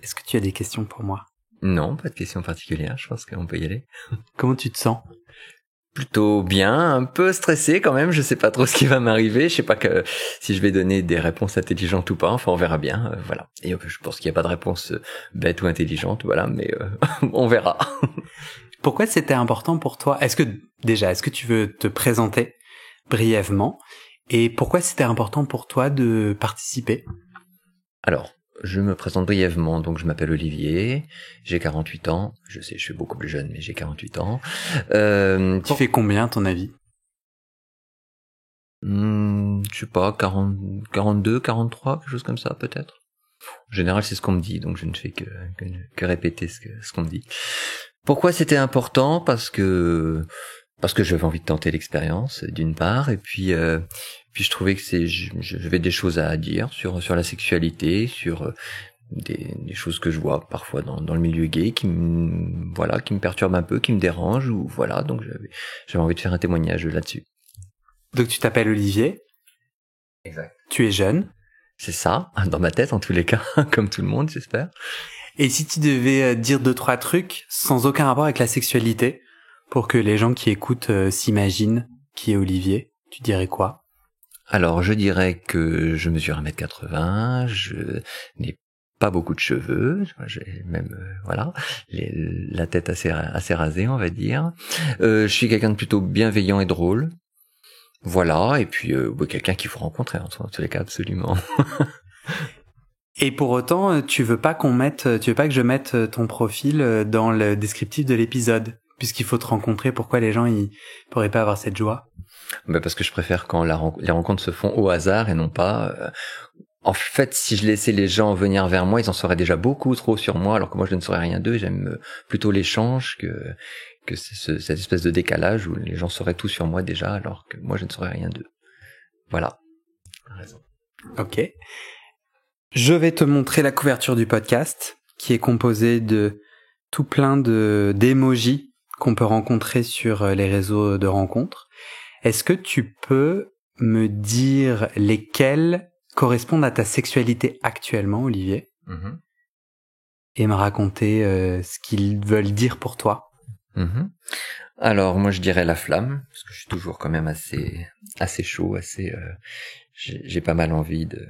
Est-ce que tu as des questions pour moi? Non, pas de questions particulières, je pense qu'on peut y aller. Comment tu te sens? Plutôt bien, un peu stressé quand même, je sais pas trop ce qui va m'arriver, je sais pas si je vais donner des réponses intelligentes ou pas, enfin on verra bien, voilà. Et je pense qu'il n'y a pas de réponse bête ou intelligente, voilà, mais on verra. Pourquoi c'était important pour toi? Est-ce que tu veux te présenter brièvement? Et pourquoi c'était important pour toi de participer? Alors, je me présente brièvement, donc je m'appelle Olivier, j'ai 48 ans, je sais, je suis beaucoup plus jeune, mais j'ai 48 ans. Tu fais combien, à ton avis? Je sais pas, 40, 42, 43, quelque chose comme ça, peut-être. En général, c'est ce qu'on me dit, donc je ne fais que répéter ce qu'on me dit. Pourquoi c'était important? Parce que j'avais envie de tenter l'expérience, d'une part, et puis je trouvais que j'avais des choses à dire sur la sexualité, sur des choses que je vois parfois dans le milieu gay qui me perturbent un peu, qui me dérangent, ou voilà, donc j'avais envie de faire un témoignage là-dessus. Donc tu t'appelles Olivier. Exact. Tu es jeune. C'est ça, dans ma tête en tous les cas, comme tout le monde, j'espère. Et si tu devais dire 2-3 trucs sans aucun rapport avec la sexualité, pour que les gens qui écoutent s'imaginent qui est Olivier, tu dirais quoi? Alors, je dirais que je mesure 1m80, je n'ai pas beaucoup de cheveux, j'ai même la tête assez rasée, on va dire. Je suis quelqu'un de plutôt bienveillant et drôle. Voilà, et puis quelqu'un qu'il faut rencontrer en tous les cas, absolument. Et pour autant, tu veux pas que je mette ton profil dans le descriptif de l'épisode, puisqu'il faut te rencontrer. Pourquoi les gens ils pourraient pas avoir cette joie? Parce que je préfère quand les rencontres se font au hasard et non pas. En fait, si je laissais les gens venir vers moi, ils en sauraient déjà beaucoup trop sur moi, alors que moi je ne saurais rien d'eux. J'aime plutôt l'échange que cette espèce de décalage où les gens sauraient tout sur moi déjà, alors que moi je ne saurais rien d'eux. Voilà. T'as raison. Ok. Je vais te montrer la couverture du podcast, qui est composée de tout plein d'émojis qu'on peut rencontrer sur les réseaux de rencontres. Est-ce que tu peux me dire lesquels correspondent à ta sexualité actuellement, Olivier, et me raconter ce qu'ils veulent dire pour toi? Alors moi je dirais la flamme, parce que je suis toujours quand même assez chaud, j'ai pas mal envie de...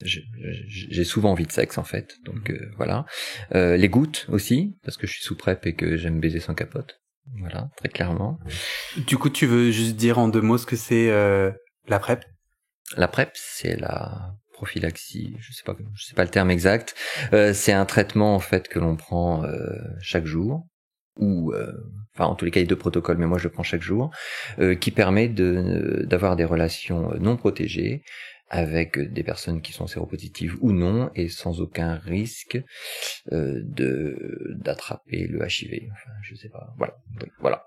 J'ai souvent envie de sexe en fait, donc voilà. Les gouttes aussi, parce que je suis sous PrEP et que j'aime baiser sans capote. Voilà, très clairement. Du coup, tu veux juste dire en 2 mots ce que c'est la PrEP? La PrEP, c'est la prophylaxie, je sais pas le terme exact. C'est un traitement en fait que l'on prend chaque jour, ou en tous les cas il y a 2 protocoles, mais moi je le prends chaque jour, qui permet d'avoir des relations non protégées avec des personnes qui sont séropositives ou non, et sans aucun risque d'attraper le HIV. Enfin, je sais pas. Voilà. Donc, voilà.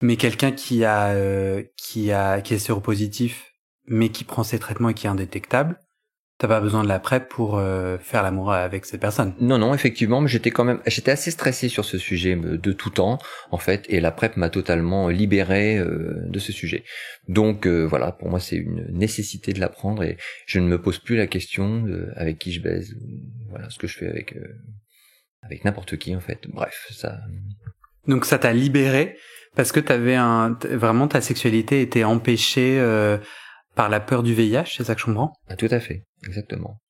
Mais quelqu'un qui est séropositif, mais qui prend ses traitements et qui est indétectable, t'as pas besoin de la PrEP pour faire l'amour avec cette personne. Non, effectivement, mais j'étais assez stressé sur ce sujet de tout temps, en fait, et la PrEP m'a totalement libéré de ce sujet. Donc voilà, pour moi c'est une nécessité de l'apprendre, et je ne me pose plus la question avec qui je baise, voilà, ce que je fais avec n'importe qui en fait. Bref, ça. Donc ça t'a libéré parce que vraiment ta sexualité était empêchée par la peur du VIH, c'est ça que je comprends? Ah, tout à fait, exactement.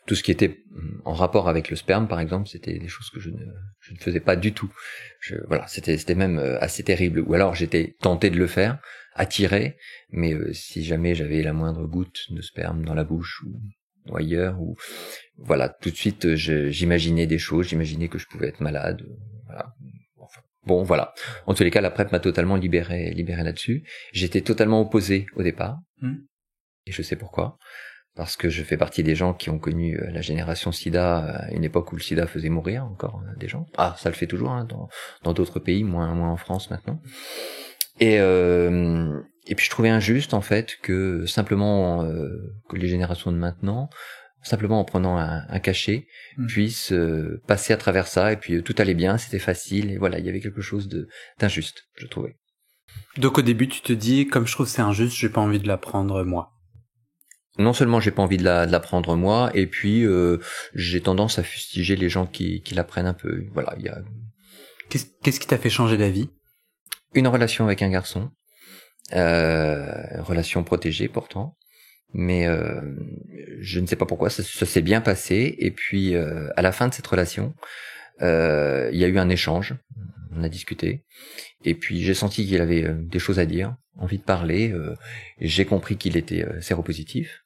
Tout ce qui était en rapport avec le sperme, par exemple, c'était des choses que je ne faisais pas du tout. Voilà, c'était même assez terrible. Ou alors j'étais tenté de le faire, attiré, mais si jamais j'avais la moindre goutte de sperme dans la bouche ou ailleurs, ou voilà, tout de suite j'imaginais des choses, j'imaginais que je pouvais être malade. Voilà. Bon, voilà. En tous les cas, la PrEP m'a totalement libéré là-dessus. J'étais totalement opposé au départ. Et je sais pourquoi. Parce que je fais partie des gens qui ont connu la génération SIDA à une époque où le SIDA faisait mourir encore des gens. Ah, ça le fait toujours, hein, dans d'autres pays, moins en France maintenant. Et puis je trouvais injuste, en fait, que simplement que les générations de maintenant, simplement en prenant un cachet, puissent passer à travers ça, et puis tout allait bien, c'était facile, et voilà, il y avait quelque chose d'injuste, je trouvais. Donc au début, tu te dis, comme je trouve c'est injuste, j'ai pas envie de l'apprendre moi. non seulement j'ai pas envie de la prendre moi, et puis j'ai tendance à fustiger les gens qui la prennent un peu. Voilà, il y a Qu'est-ce qui t'a fait changer d'avis? une relation avec un garçon, relation protégée pourtant, mais je ne sais pas pourquoi ça s'est bien passé. Et puis à la fin de cette relation, il y a eu un échange, on a discuté, et puis j'ai senti qu'il avait des choses à dire, envie de parler. Et j'ai compris qu'il était séropositif.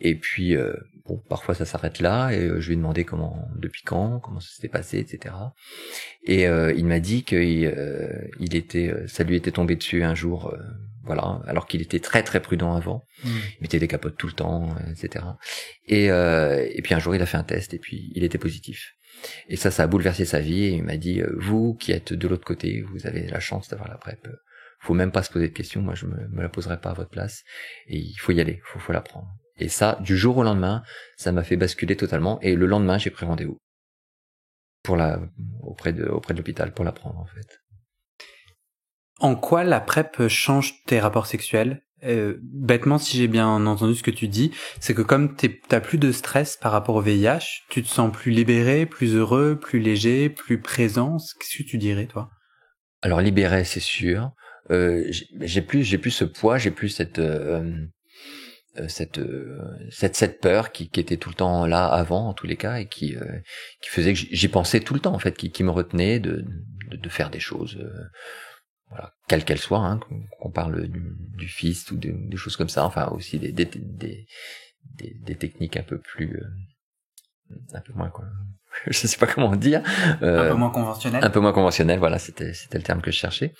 Et puis bon, parfois ça s'arrête là, et je lui ai demandé depuis quand, comment ça s'était passé, etc. Et il m'a dit que ça lui était tombé dessus un jour, voilà, alors qu'il était très très prudent avant. Il mettait des capotes tout le temps, etc. Et puis un jour il a fait un test et puis il était positif. Et ça a bouleversé sa vie. Et il m'a dit, vous qui êtes de l'autre côté, vous avez la chance d'avoir la PrEP. Faut même pas se poser de questions. Moi, je me la poserai pas à votre place. Et il faut y aller. Faut la prendre. Et ça, du jour au lendemain, ça m'a fait basculer totalement. Et le lendemain, j'ai pris rendez-vous auprès de l'hôpital pour la prendre, en fait. En quoi la PrEP change tes rapports sexuels? Bêtement, si j'ai bien entendu ce que tu dis, c'est que comme t'as plus de stress par rapport au VIH, tu te sens plus libéré, plus heureux, plus léger, plus présent. Qu'est-ce que tu dirais, toi? Alors libéré, c'est sûr. J'ai plus ce poids, j'ai plus cette peur qui était tout le temps là avant, en tous les cas, et qui faisait que j'y pensais tout le temps, en fait, qui me retenait de faire des choses, voilà, quelles qu'elles soient, hein, qu'on parle du fist ou des choses comme ça, enfin aussi des techniques un peu moins, quoi, je sais pas comment dire, un peu moins conventionnel. Un peu moins conventionnel, voilà, c'était le terme que je cherchais.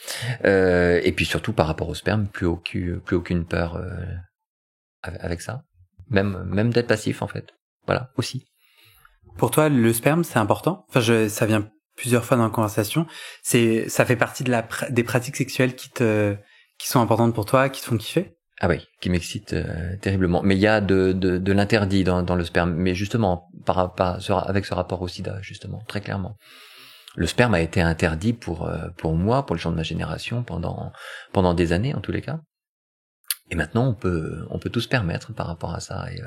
Et puis surtout par rapport au sperme, plus aucune peur avec ça, même d'être passif, en fait, voilà, aussi. Pour toi, le sperme, c'est important? Enfin, ça vient plusieurs fois dans la conversation. Ça fait partie des pratiques sexuelles qui sont importantes pour toi, qui te font kiffer? Ah oui, qui m'excite terriblement. Mais il y a de l'interdit dans le sperme. Mais justement, avec ce rapport au sida, justement, très clairement. Le sperme a été interdit pour moi, pour les gens de ma génération, pendant des années, en tous les cas. Et maintenant, on peut tout se permettre par rapport à ça. Et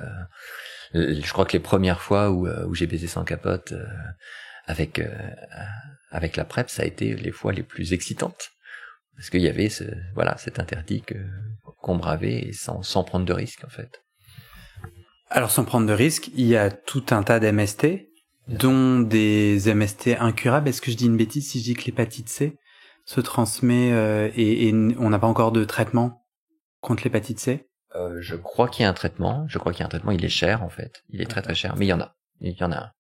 je crois que les premières fois où j'ai baisé sans capote avec la PrEP, ça a été les fois les plus excitantes, parce qu'il y avait cet interdit qu'on bravait, et sans prendre de risques, en fait. Alors, sans prendre de risques, il y a tout un tas d'MST, dont des MST incurables. Est-ce que je dis une bêtise si je dis que l'hépatite C se transmet et on n'a pas encore de traitement contre l'hépatite C? Je crois qu'il y a un traitement. Il est cher, en fait. Il est très très cher, mais il y en a un.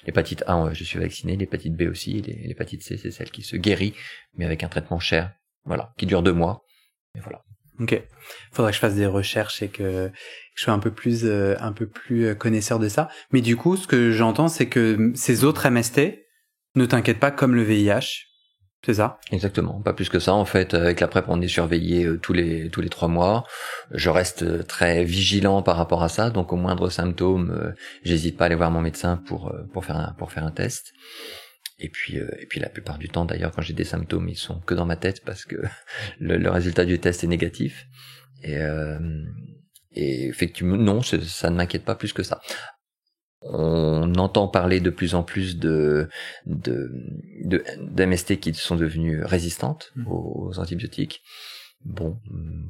L'hépatite A, je suis vacciné. L'hépatite B aussi. Et l'hépatite C, c'est celle qui se guérit, mais avec un traitement cher. Voilà, qui dure 2 mois. Et voilà. Ok. Faudrait que je fasse des recherches et que je sois un peu plus connaisseur de ça. Mais du coup, ce que j'entends, c'est que ces autres MST ne t'inquiètent pas comme le VIH. C'est ça? Exactement. Pas plus que ça. En fait, avec la PrEP, on est surveillé tous les 3 mois. Je reste très vigilant par rapport à ça. Donc, au moindre symptôme, j'hésite pas à aller voir mon médecin pour faire un test. Et puis la plupart du temps, d'ailleurs, quand j'ai des symptômes, ils sont que dans ma tête, parce que le résultat du test est négatif. Et effectivement, non, ça ne m'inquiète pas plus que ça. On entend parler de plus en plus d'MST qui sont devenues résistantes aux antibiotiques. Bon,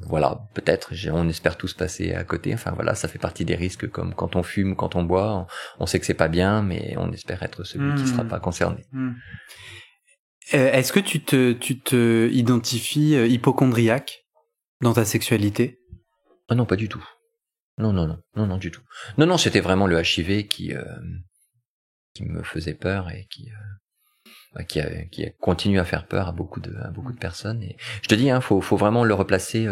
voilà, peut-être, on espère tous passer à côté. Enfin voilà, ça fait partie des risques, comme quand on fume, quand on boit. On sait que c'est pas bien, mais on espère être celui qui sera pas concerné. Est-ce que tu te identifies hypocondriaque dans ta sexualité? Ah non, pas du tout. Non, du tout. Non, c'était vraiment le HIV qui me faisait peur et qui continue à faire peur à beaucoup de personnes. Et je te dis, faut vraiment le replacer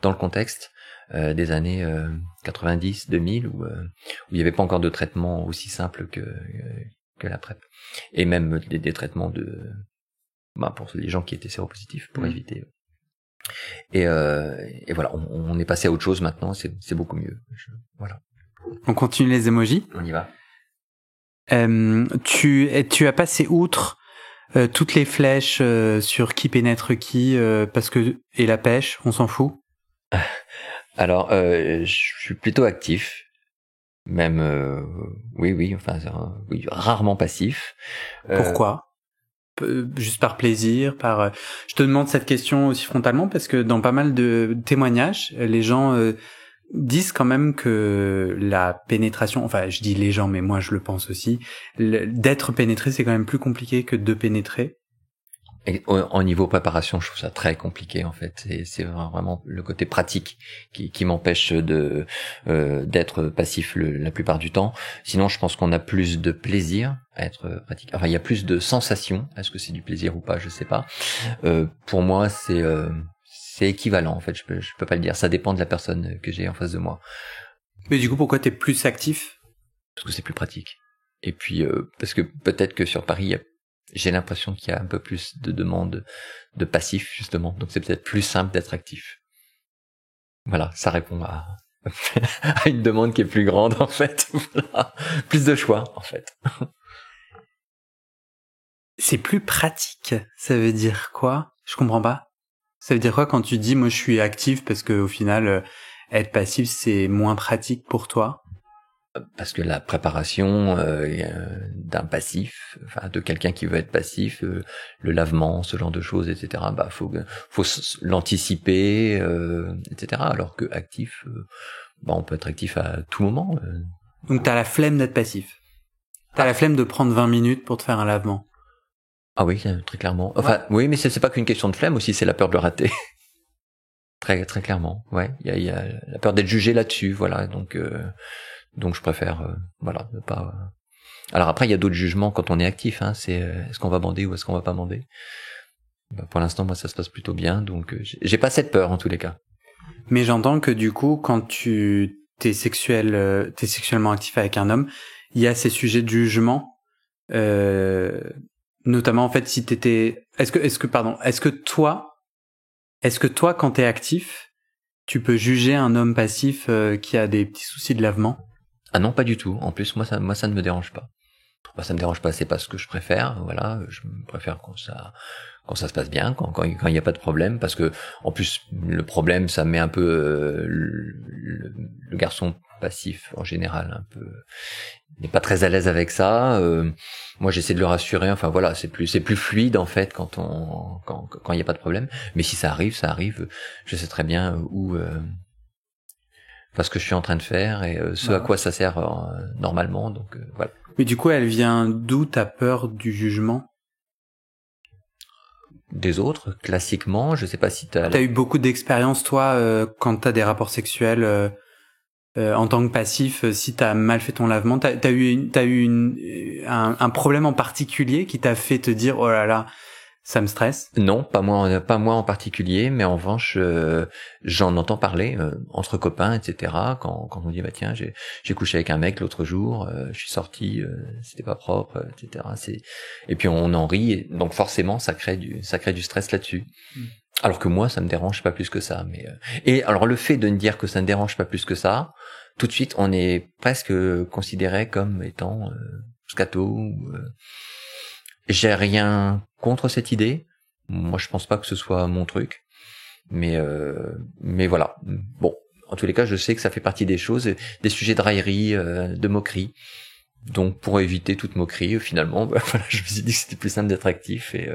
dans le contexte des années 90, 2000, où il n'y avait pas encore de traitement aussi simple que la PrEP, et même des traitements pour les gens qui étaient séropositifs, pour éviter. Et voilà, on est passé à autre chose maintenant. C'est beaucoup mieux. Voilà. On continue les emojis. On y va. Tu as passé outre toutes les flèches sur qui pénètre qui, parce que et la pêche, on s'en fout. Alors, je suis plutôt actif, même oui, rarement passif. Pourquoi? Juste par plaisir, je te demande cette question aussi frontalement parce que dans pas mal de témoignages, les gens disent quand même que la pénétration, enfin je dis les gens, mais moi je le pense aussi, d'être pénétré c'est quand même plus compliqué que de pénétrer. Et en niveau préparation, je trouve ça très compliqué en fait. C'est vraiment le côté pratique qui m'empêche d'être passif la plupart du temps. Sinon, je pense qu'on a plus de plaisir à être pratique. Enfin, il y a plus de sensations. Est-ce que c'est du plaisir ou pas? Je sais pas. Pour moi, c'est équivalent en fait. Je peux pas le dire. Ça dépend de la personne que j'ai en face de moi. Mais du coup, pourquoi t'es plus actif? Parce que c'est plus pratique. Et puis parce que peut-être que sur Paris, j'ai l'impression qu'il y a un peu plus de demandes de passif, justement. Donc, c'est peut-être plus simple d'être actif. Voilà, ça répond à une demande qui est plus grande, en fait. Voilà. Plus de choix, en fait. C'est plus pratique. Ça veut dire quoi? Je comprends pas. Ça veut dire quoi quand tu dis, moi, je suis actif parce que au final, être passif, c'est moins pratique pour toi? Parce que la préparation d'un passif, enfin de quelqu'un qui veut être passif, le lavement, ce genre de choses, etc. Bah faut l'anticiper, etc. Alors que actif, on peut être actif à tout moment. Donc t'as la flemme d'être passif. T'as la flemme de prendre 20 minutes pour te faire un lavement. Ah oui, très clairement. Enfin, oui, mais c'est pas qu'une question de flemme aussi, c'est la peur de le rater. Très très clairement. Ouais, il y a la peur d'être jugé là-dessus, voilà. Donc je préfère ne pas. Alors après il y a d'autres jugements quand on est actif, hein, c'est est-ce qu'on va bander ou est-ce qu'on va pas bander. Pour l'instant moi ça se passe plutôt bien, donc j'ai pas cette peur en tous les cas. Mais j'entends que du coup quand t'es sexuellement actif avec un homme, il y a ces sujets de jugement, notamment en fait si t'étais, est-ce que toi quand t'es actif, tu peux juger un homme passif qui a des petits soucis de lavement? Ah non, pas du tout. En plus, moi, ça ne me dérange pas. Moi, ça me dérange pas. C'est pas ce que je préfère. Voilà, je préfère quand ça se passe bien, quand il n'y a pas de problème, parce que en plus, le problème, ça met un peu le garçon passif en général un peu n'est pas très à l'aise avec ça. Moi, j'essaie de le rassurer. Enfin voilà, c'est plus fluide en fait quand il n'y a pas de problème. Mais si ça arrive. Je sais très bien où. Ce que je suis en train de faire et à quoi ça sert normalement, donc voilà. Mais du coup, elle vient d'où ta peur du jugement? Des autres, classiquement, je sais pas si t'as eu beaucoup d'expérience toi quand t'as des rapports sexuels en tant que passif, si t'as mal fait ton lavement, t'as eu un problème en particulier qui t'a fait te dire oh là là, ça me stresse? Non, pas moi en particulier, mais en revanche, j'en entends parler entre copains, etc. Quand on dit bah tiens, j'ai couché avec un mec l'autre jour, je suis sorti, c'était pas propre, etc. Et puis on en rit, et donc forcément ça crée du stress là-dessus. Alors que moi, ça me dérange pas plus que ça. Mais et alors le fait de me dire que ça ne dérange pas plus que ça, tout de suite on est presque considéré comme étant scato. J'ai rien contre cette idée. Moi, je pense pas que ce soit mon truc. Mais voilà. Bon, en tous les cas, je sais que ça fait partie des choses, des sujets de raillerie, de moquerie. Donc, pour éviter toute moquerie, finalement, voilà, je me suis dit que c'était plus simple d'être actif et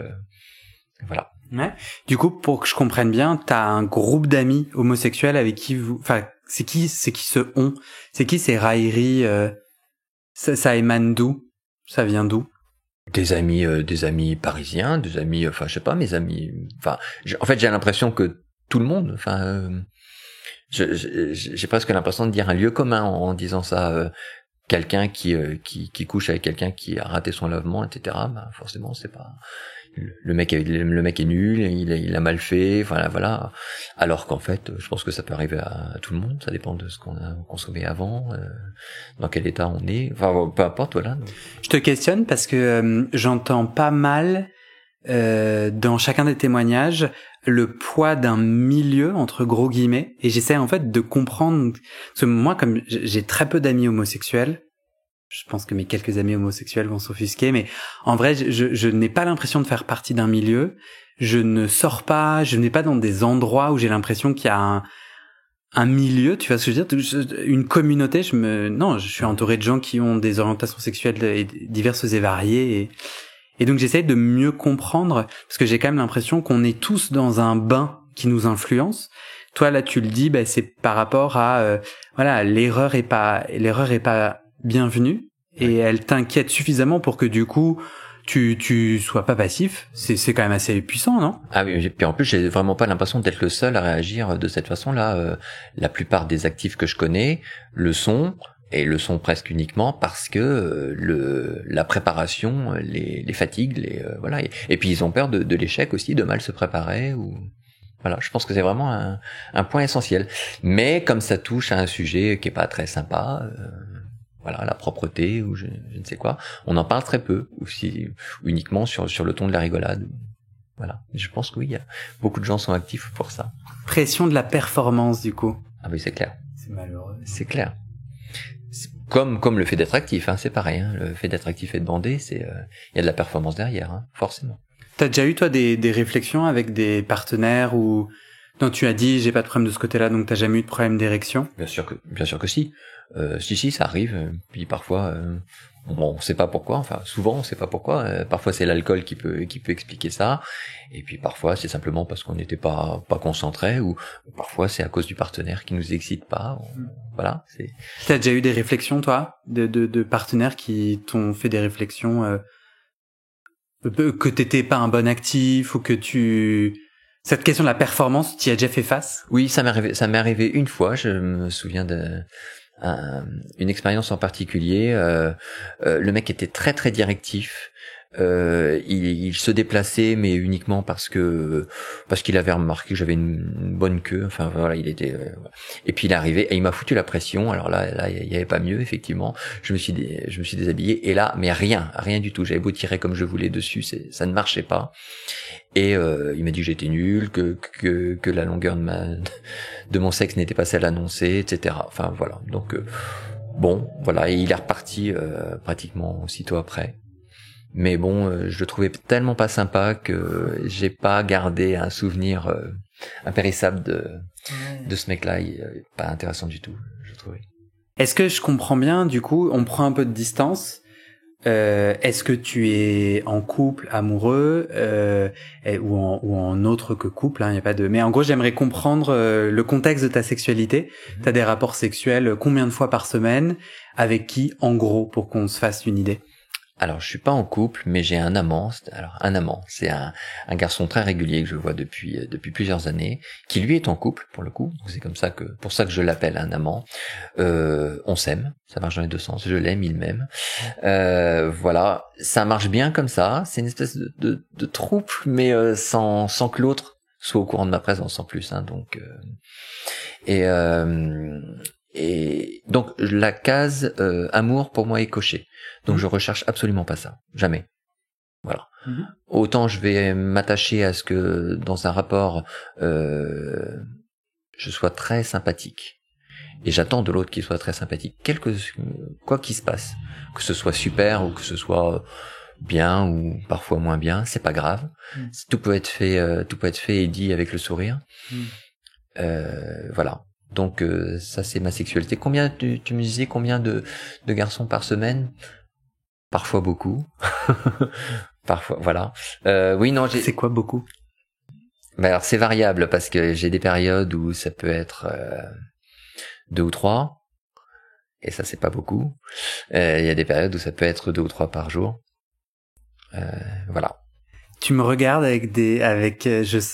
voilà. Ouais. Du coup, pour que je comprenne bien, t'as un groupe d'amis homosexuels avec qui c'est qui ce on? C'est qui ces railleries? Ça émane d'où? Ça vient d'où? Des amis parisiens, des amis, enfin je sais pas, mes amis. Enfin, en fait, j'ai l'impression que tout le monde. Enfin, j'ai presque l'impression de dire un lieu commun en disant ça. Quelqu'un qui couche avec quelqu'un qui a raté son lavement, etc. Bah forcément, c'est pas. Le mec est nul, il a mal fait, voilà. Alors qu'en fait, je pense que ça peut arriver à tout le monde. Ça dépend de ce qu'on a consommé avant, dans quel état on est. Enfin, peu importe, voilà. Je te questionne parce que j'entends pas mal dans chacun des témoignages le poids d'un milieu entre gros guillemets, et j'essaie en fait de comprendre. Parce que moi, comme j'ai très peu d'amis homosexuels. Je pense que mes quelques amis homosexuels vont s'offusquer, mais en vrai, je n'ai pas l'impression de faire partie d'un milieu. Je ne sors pas, je n'ai pas dans des endroits où j'ai l'impression qu'il y a un milieu, tu vois ce que je veux dire, une communauté. Je suis entouré de gens qui ont des orientations sexuelles diverses et variées, et donc j'essaye de mieux comprendre, parce que j'ai quand même l'impression qu'on est tous dans un bain qui nous influence. Toi là, tu le dis, c'est par rapport à l'erreur est pas bienvenue, et elle t'inquiète suffisamment pour que du coup tu sois pas passif. C'est quand même assez puissant, non? Ah oui, et puis en plus j'ai vraiment pas l'impression d'être le seul à réagir de cette façon-là. La plupart des actifs que je connais le sont presque uniquement parce que la préparation les fatigue, voilà. Et puis ils ont peur de l'échec aussi, de mal se préparer ou voilà. Je pense que c'est vraiment un point essentiel. Mais comme ça touche à un sujet qui est pas très sympa. Voilà, la propreté ou je ne sais quoi. On en parle très peu, ou uniquement sur le ton de la rigolade. Voilà. Je pense que oui, il y a beaucoup de gens sont actifs pour ça. Pression de la performance, du coup. Ah oui, c'est clair. C'est malheureux. C'est clair. C'est comme le fait d'être actif, c'est pareil. Le fait d'être actif et de bander, il y a de la performance derrière, forcément. T'as déjà eu toi des réflexions avec des partenaires où dont tu as dit j'ai pas de problème de ce côté-là, donc t'as jamais eu de problème d'érection? Bien sûr que si. Si, ça arrive. Puis parfois, on sait pas pourquoi. Enfin, souvent, on sait pas pourquoi. Parfois, c'est l'alcool qui peut expliquer ça. Et puis parfois, c'est simplement parce qu'on n'était pas concentré, ou parfois c'est à cause du partenaire qui nous excite pas. Voilà. T'as déjà eu des réflexions, toi, de partenaires qui t'ont fait des réflexions que t'étais pas un bon actif, ou que cette question de la performance, tu y as déjà fait face? Oui, ça m'est arrivé une fois. Je me souviens une expérience en particulier. Le mec était très très directif. Il se déplaçait, mais uniquement parce qu'il avait remarqué que j'avais une bonne queue. Enfin voilà, il était. Et puis il est arrivé et il m'a foutu la pression. Alors là, il y avait pas mieux, effectivement. Je me suis déshabillé et là, mais rien du tout. J'avais beau tirer comme je voulais dessus, ça ne marchait pas. Et il m'a dit que j'étais nul, que la longueur de mon sexe n'était pas celle annoncée, etc. Enfin voilà. Donc bon, voilà. Et il est reparti pratiquement aussitôt après. Mais bon, je le trouvais tellement pas sympa que j'ai pas gardé un souvenir impérissable de ce mec-là. Il est pas intéressant du tout, je trouvais. Est-ce que je comprends bien, du coup, on prend un peu de distance? Est-ce que tu es en couple, amoureux, ou en autre que couple, y a pas de. Mais en gros, j'aimerais comprendre le contexte de ta sexualité. T'as des rapports sexuels combien de fois par semaine? Avec qui, en gros, pour qu'on se fasse une idée? Alors, je suis pas en couple, mais j'ai un amant. Alors, un amant, c'est un garçon très régulier que je vois depuis plusieurs années, qui lui est en couple pour le coup. Donc c'est pour ça que je l'appelle un amant. On s'aime, ça marche dans les deux sens. Je l'aime, il m'aime. Voilà, ça marche bien comme ça. C'est une espèce de troupe, mais sans que l'autre soit au courant de ma présence en plus. Donc et donc la case amour pour moi est cochée. Donc je recherche absolument pas ça, jamais. Voilà. Autant je vais m'attacher à ce que dans un rapport je sois très sympathique, et j'attends de l'autre qu'il soit très sympathique, quoi qu'il se passe, que ce soit super ou que ce soit bien ou parfois moins bien, c'est pas grave. Tout peut être fait et dit avec le sourire. Voilà. Donc ça c'est ma sexualité. Combien tu me disais combien de garçons par semaine? Parfois beaucoup. Parfois, voilà. Oui, non, c'est quoi beaucoup? Alors c'est variable parce que j'ai des périodes où ça peut être 2 ou 3, et ça c'est pas beaucoup. Il y a des périodes où ça peut être 2 ou 3 par jour. Voilà. Tu me regardes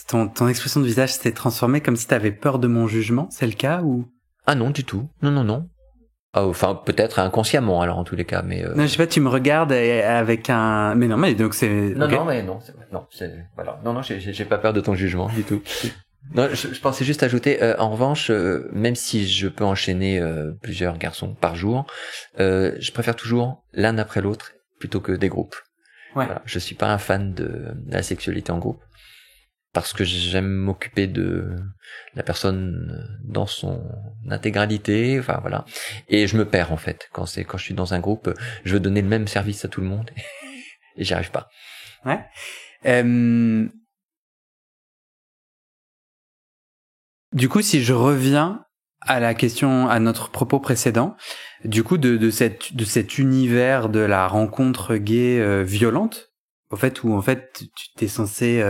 ton expression de visage s'est transformée comme si t'avais peur de mon jugement, c'est le cas ou? Ah non, du tout. Non. Enfin, peut-être inconsciemment, alors en tous les cas, mais. Non, je sais pas. Tu me regardes avec un. Mais non, mais donc c'est. Non, okay. Non, mais non, voilà. Non, j'ai pas peur de ton jugement du tout. Non, je pensais juste ajouter. En revanche, même si je peux enchaîner plusieurs garçons par jour, je préfère toujours l'un après l'autre plutôt que des groupes. Ouais. Voilà, je suis pas un fan de la sexualité en groupe, parce que j'aime m'occuper de la personne dans son intégralité, enfin voilà. Et je me perds en fait quand je suis dans un groupe, je veux donner le même service à tout le monde et j'y arrive pas. Ouais. Du coup, si je reviens à la question, à notre propos précédent, du coup, de cet univers de la rencontre gay violente, au fait, où en fait, tu t'es censé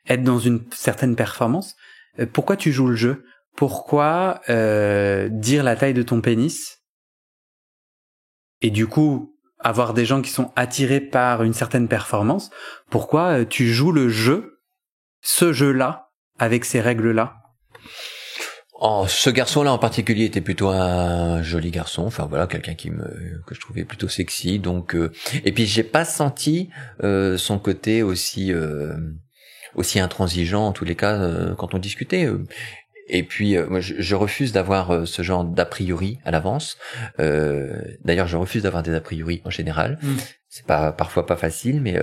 être dans une certaine performance. Pourquoi tu joues le jeu? Pourquoi dire la taille de ton pénis? Et du coup, avoir des gens qui sont attirés par une certaine performance. Pourquoi tu joues le jeu, ce jeu-là, avec ces règles-là? Oh, ce garçon-là en particulier était plutôt un joli garçon. Enfin voilà, quelqu'un que je trouvais plutôt sexy. Donc et puis j'ai pas senti son côté aussi intransigeant en tous les cas quand on discutait. Et puis moi je refuse d'avoir ce genre d'a priori à l'avance. D'ailleurs je refuse d'avoir des a priori en général. C'est parfois pas facile, mais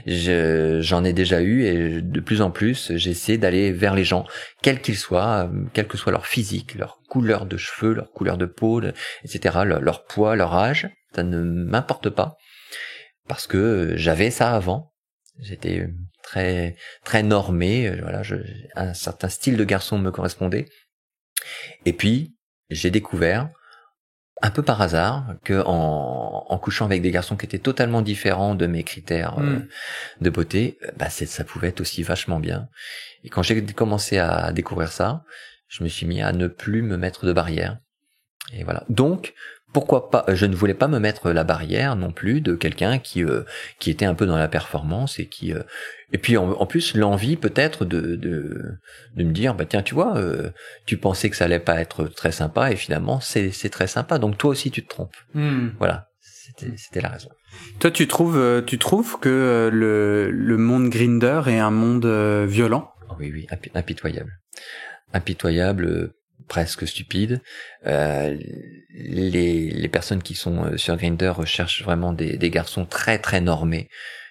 j'en ai déjà eu et de plus en plus j'essaie d'aller vers les gens, quels qu'ils soient, quel que soit leur physique, leur couleur de cheveux, leur couleur de peau, etc., leur poids, leur âge, ça ne m'importe pas parce que j'avais ça avant. J'étais très très normé, voilà, un certain style de garçon me correspondait. Et puis j'ai découvert un peu par hasard que en couchant avec des garçons qui étaient totalement différents de mes critères de beauté, ça pouvait être aussi vachement bien. Et quand j'ai commencé à découvrir ça, je me suis mis à ne plus me mettre de barrière. Et voilà. Donc pourquoi pas, je ne voulais pas me mettre la barrière non plus de quelqu'un qui était un peu dans la performance et et puis en plus l'envie peut-être de me dire tiens tu vois tu pensais que ça allait pas être très sympa et finalement c'est très sympa, donc toi aussi tu te trompes. Voilà, c'était la raison. Toi tu trouves que le monde Grindr est un monde violent? Oui, impitoyable, presque stupide. Les personnes qui sont sur Grindr recherchent vraiment des garçons très très normés,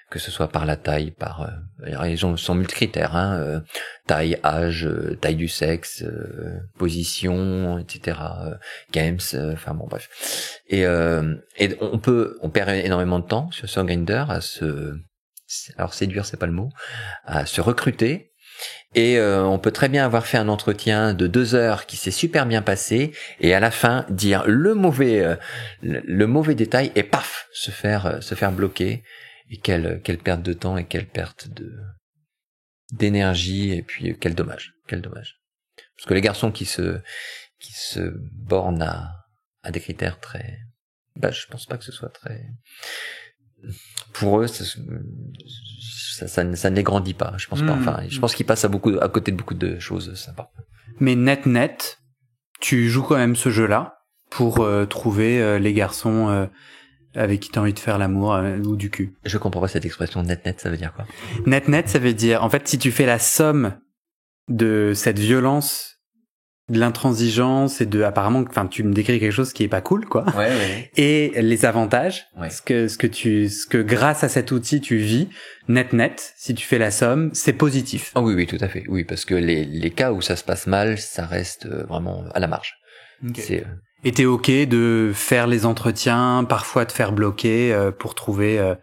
que ce soit par la taille, les gens sont multicritères, taille, âge, taille du sexe, position, etc., games, enfin bon bref. Et on perd énormément de temps sur Grindr alors séduire c'est pas le mot, à se recruter. Et on peut très bien avoir fait un entretien de 2 heures qui s'est super bien passé et à la fin dire le mauvais détail et paf se faire bloquer. Et quelle perte de temps et quelle perte d'énergie, et puis quel dommage. Parce que les garçons qui se bornent à des critères très, je pense pas que ce soit très, pour eux, ça ne les grandit pas, je pense pas. Enfin, je pense qu'ils passent à côté de beaucoup de choses sympas. Mais net, tu joues quand même ce jeu-là pour trouver les garçons avec qui t'as envie de faire l'amour ou du cul. Je comprends pas cette expression net, ça veut dire quoi? Net, ça veut dire, en fait, si tu fais la somme de cette violence, de l'intransigeance et apparemment, enfin, tu me décris quelque chose qui est pas cool, quoi. Ouais. Et les avantages, ouais. ce que grâce à cet outil tu vis, net, si tu fais la somme, c'est positif. Ah oui, tout à fait. Oui, parce que les cas où ça se passe mal, ça reste vraiment à la marge. Okay. Et t'es ok de faire les entretiens, parfois te faire bloquer pour trouver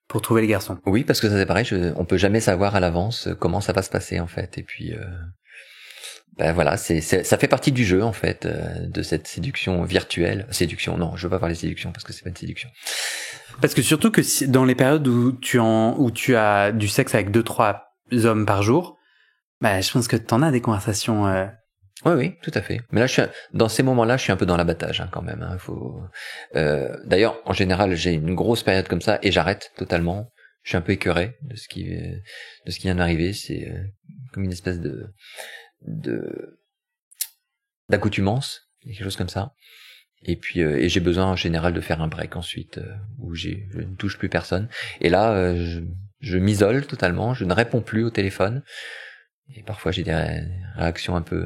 les garçons. Oui, parce que ça c'est pareil, on peut jamais savoir à l'avance comment ça va se passer en fait. Et puis voilà, ça fait partie du jeu en fait, de cette séduction virtuelle. Séduction, non, je veux pas parler de séduction parce que c'est pas une séduction. Parce que surtout que dans les périodes où tu as du sexe avec 2-3 hommes par jour, je pense que t'en as des conversations. Oui, tout à fait. Mais là, dans ces moments-là, je suis un peu dans l'abattage quand même. D'ailleurs, en général, j'ai une grosse période comme ça et j'arrête totalement. Je suis un peu écœuré de ce qui vient d'arriver. C'est comme une espèce d'accoutumance, quelque chose comme ça. Et puis, j'ai besoin en général de faire un break ensuite où je ne touche plus personne. Et là, je m'isole totalement. Je ne réponds plus au téléphone. Et parfois j'ai des réactions un peu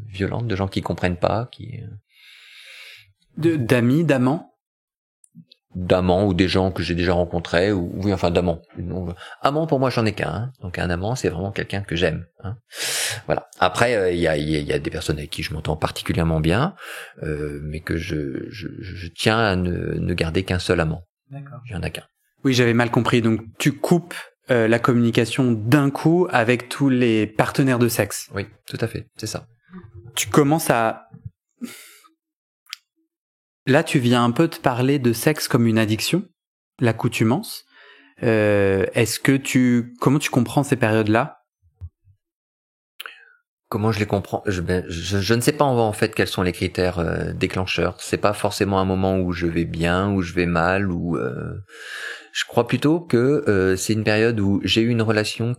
violentes de gens qui comprennent pas, d'amis, d'amants ou des gens que j'ai déjà rencontrés d'amants. Amant pour moi j'en ai qu'un. Hein. Donc un amant c'est vraiment quelqu'un que j'aime. Hein. Voilà. Après il y a des personnes avec qui je m'entends particulièrement bien, mais que je tiens à ne garder qu'un seul amant. D'accord. Il y en a qu'un. Oui, j'avais mal compris. Donc tu coupes la communication d'un coup avec tous les partenaires de sexe. Oui, tout à fait, c'est ça. Tu commences à... Là, tu viens un peu te parler de sexe comme une addiction, l'accoutumance. Comment tu comprends ces périodes-là? Comment je les comprends? Je ne sais pas en fait quels sont les critères déclencheurs. C'est pas forcément un moment où je vais bien, où je vais mal, ou je crois plutôt que c'est une période où j'ai eu une relation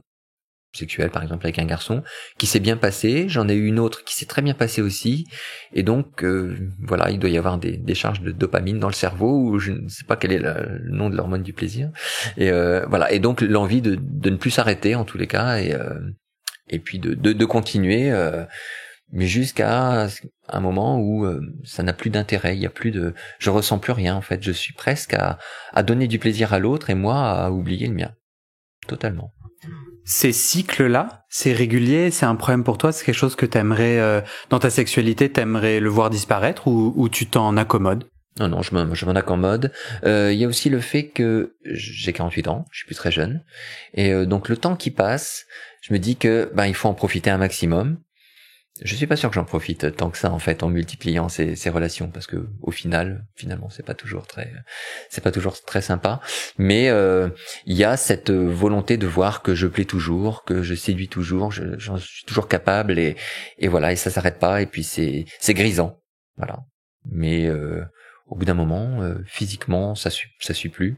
sexuelle, par exemple, avec un garçon, qui s'est bien passée. J'en ai eu une autre qui s'est très bien passée aussi. Et donc, voilà, il doit y avoir des charges de dopamine dans le cerveau, ou je ne sais pas quel est le nom de l'hormone du plaisir. Et voilà. Et donc, l'envie de ne plus s'arrêter, en tous les cas, et puis de continuer, mais jusqu'à un moment où ça n'a plus d'intérêt. Il y a plus de, je ressens plus rien, en fait. Je suis presque à donner du plaisir à l'autre et moi à oublier le mien. Totalement. Ces cycles-là, c'est régulier, c'est un problème pour toi, c'est quelque chose que t'aimerais, dans ta sexualité, t'aimerais le voir disparaître, ou tu t'en accommodes? Non, je m'en accommode. Il y a aussi le fait que j'ai 48 ans, je suis plus très jeune, et donc le temps qui passe, je me dis que il faut en profiter un maximum. Je suis pas sûr que j'en profite tant que ça, en fait, en multipliant ces relations, parce que au finalement, c'est pas toujours très sympa. Mais il y a cette volonté de voir que je plais toujours, que je séduis toujours, j'en suis toujours capable, et voilà, et ça s'arrête pas, et puis c'est grisant, voilà. Mais au bout d'un moment, physiquement, ça suit plus.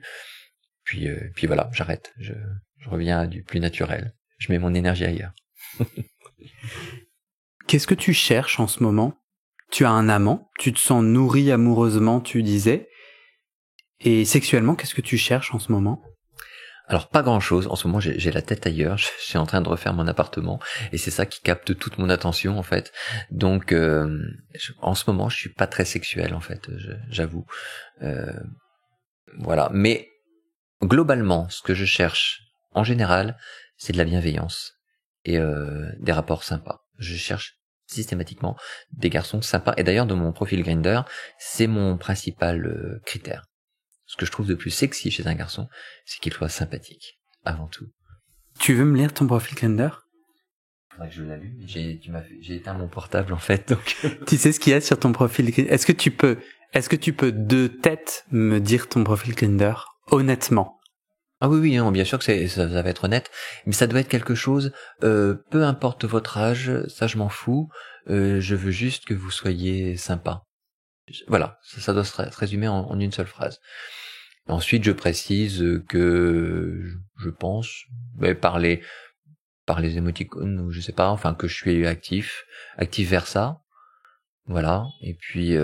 Puis voilà, j'arrête, je reviens à du plus naturel. Je mets mon énergie ailleurs. Qu'est-ce que tu cherches en ce moment? Tu as un amant, tu te sens nourri amoureusement, tu disais. Et sexuellement, qu'est-ce que tu cherches en ce moment? Alors, pas grand-chose. En ce moment, j'ai la tête ailleurs. Je suis en train de refaire mon appartement, et c'est ça qui capte toute mon attention, en fait. Donc, en ce moment, je suis pas très sexuel, en fait, j'avoue. Voilà. Mais globalement, ce que je cherche, en général, c'est de la bienveillance et des rapports sympas. Je cherche systématiquement des garçons sympas. Et d'ailleurs, dans mon profil Grindr, c'est mon principal critère. Ce que je trouve de plus sexy chez un garçon, c'est qu'il soit sympathique, avant tout. Tu veux me lire ton profil Grindr? Faudrait que je l'allume. J'ai éteint mon portable, en fait, donc. Tu sais ce qu'il y a sur ton profil Grindr? Est-ce que tu peux de tête me dire ton profil Grindr? Honnêtement. Ah oui, hein, bien sûr que ça va être honnête, mais ça doit être quelque chose, peu importe votre âge, ça je m'en fous, je veux juste que vous soyez sympa. Voilà, ça doit se résumer en une seule phrase. Ensuite, je précise que je pense, par les émoticônes, ou je sais pas, enfin que je suis actif vers ça. Voilà, et puis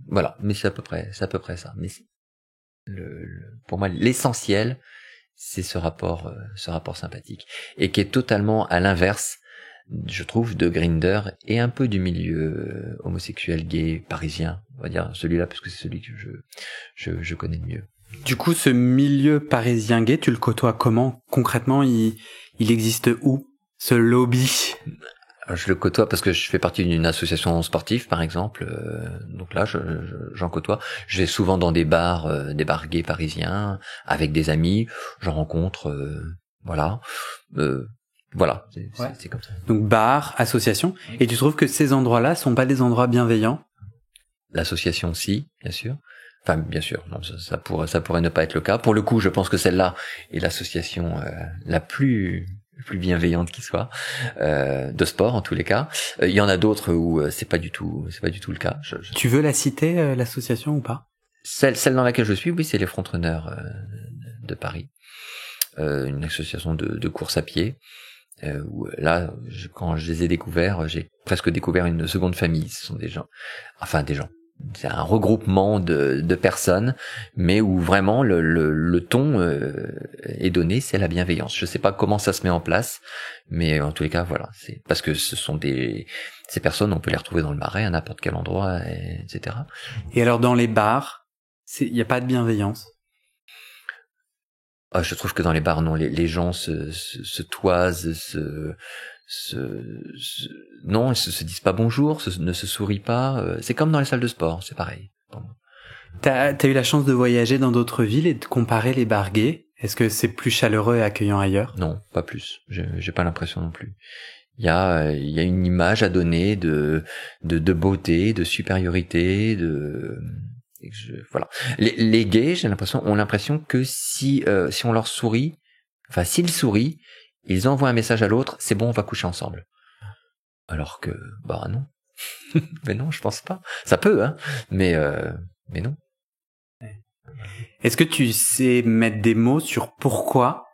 voilà, mais c'est à peu près ça. Mais pour moi, l'essentiel, c'est ce rapport sympathique, et qui est totalement à l'inverse, je trouve, de Grindr et un peu du milieu homosexuel, gay, parisien, on va dire celui-là, parce que c'est celui que je connais le mieux. Du coup, ce milieu parisien gay, tu le côtoies comment? Concrètement, il existe où, ce lobby? Je le côtoie parce que je fais partie d'une association sportive, par exemple. Donc là, j'en côtoie. Je vais souvent dans des bars gays parisiens, avec des amis. J'en rencontre, voilà. Voilà, c'est comme ça. Donc bar, association. Et tu trouves que ces endroits-là sont pas des endroits bienveillants? L'association, si, bien sûr. Enfin, bien sûr, non, ça pourrait ne pas être le cas. Pour le coup, je pense que celle-là est l'association la plus bienveillante qui soit, de sport en tous les cas. Il y en a d'autres où c'est pas du tout le cas. Tu veux la citer, l'association, ou pas? Celle dans laquelle je suis, oui, c'est les Frontrunners de Paris, une association de course à pied. Où là, quand je les ai découverts, j'ai presque découvert une seconde famille. Ce sont des gens. C'est un regroupement de personnes, mais où vraiment le ton est donné, c'est la bienveillance. Je sais pas comment ça se met en place, mais en tous les cas, voilà. C'est parce que ce sont ces personnes, on peut les retrouver dans le Marais, à n'importe quel endroit, etc. Et alors, dans les bars, il y a pas de bienveillance? Ah, je trouve que dans les bars, non, les gens se toisent, non, ils se disent pas bonjour, ne se sourient pas. C'est comme dans les salles de sport, c'est pareil. T'as eu la chance de voyager dans d'autres villes et de comparer les bars gays. Est-ce que c'est plus chaleureux et accueillant ailleurs? Non, pas plus. J'ai pas l'impression non plus. Il y a une image à donner de beauté, de supériorité, voilà. Les gays, ont l'impression que si on leur sourit, enfin s'ils sourient, ils envoient un message à l'autre, c'est bon, on va coucher ensemble. Alors que non. Mais non, je pense pas. Ça peut, hein, mais non. Est-ce que tu sais mettre des mots sur pourquoi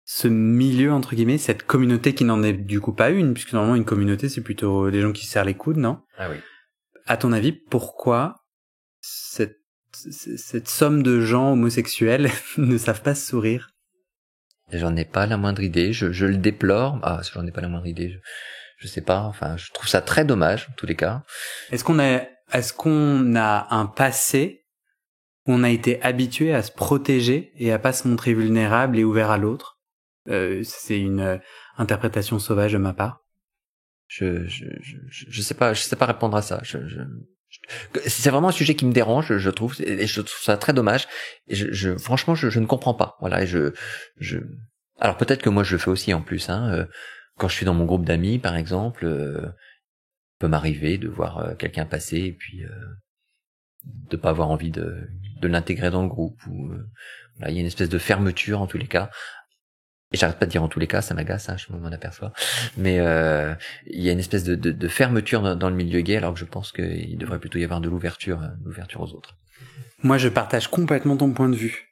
ce milieu, entre guillemets, cette communauté qui n'en est du coup pas une, puisque normalement une communauté c'est plutôt des gens qui se serrent les coudes, non? Ah oui. À ton avis, pourquoi cette somme de gens homosexuels ne savent pas sourire? J'en ai pas la moindre idée, je le déplore. Ah, j'en ai pas la moindre idée, je sais pas, enfin, je trouve ça très dommage, en tous les cas. Est-ce qu'on a un passé où on a été habitué à se protéger et à pas se montrer vulnérable et ouvert à l'autre? C'est une interprétation sauvage de ma part. Je sais pas répondre à ça. C'est vraiment un sujet qui me dérange, je trouve, et je trouve ça très dommage. Et franchement, je ne comprends pas. Voilà, alors peut-être que moi je le fais aussi en plus, hein. Quand je suis dans mon groupe d'amis, par exemple, peut m'arriver de voir quelqu'un passer et puis de pas avoir envie de l'intégrer dans le groupe. Ou voilà, il y a une espèce de fermeture en tous les cas. Et j'arrête pas de dire en tous les cas, ça m'agace, hein, je m'en aperçois. Mais il y a une espèce de fermeture dans le milieu gay, alors que je pense qu'il devrait plutôt y avoir de l'ouverture aux autres. Moi, je partage complètement ton point de vue.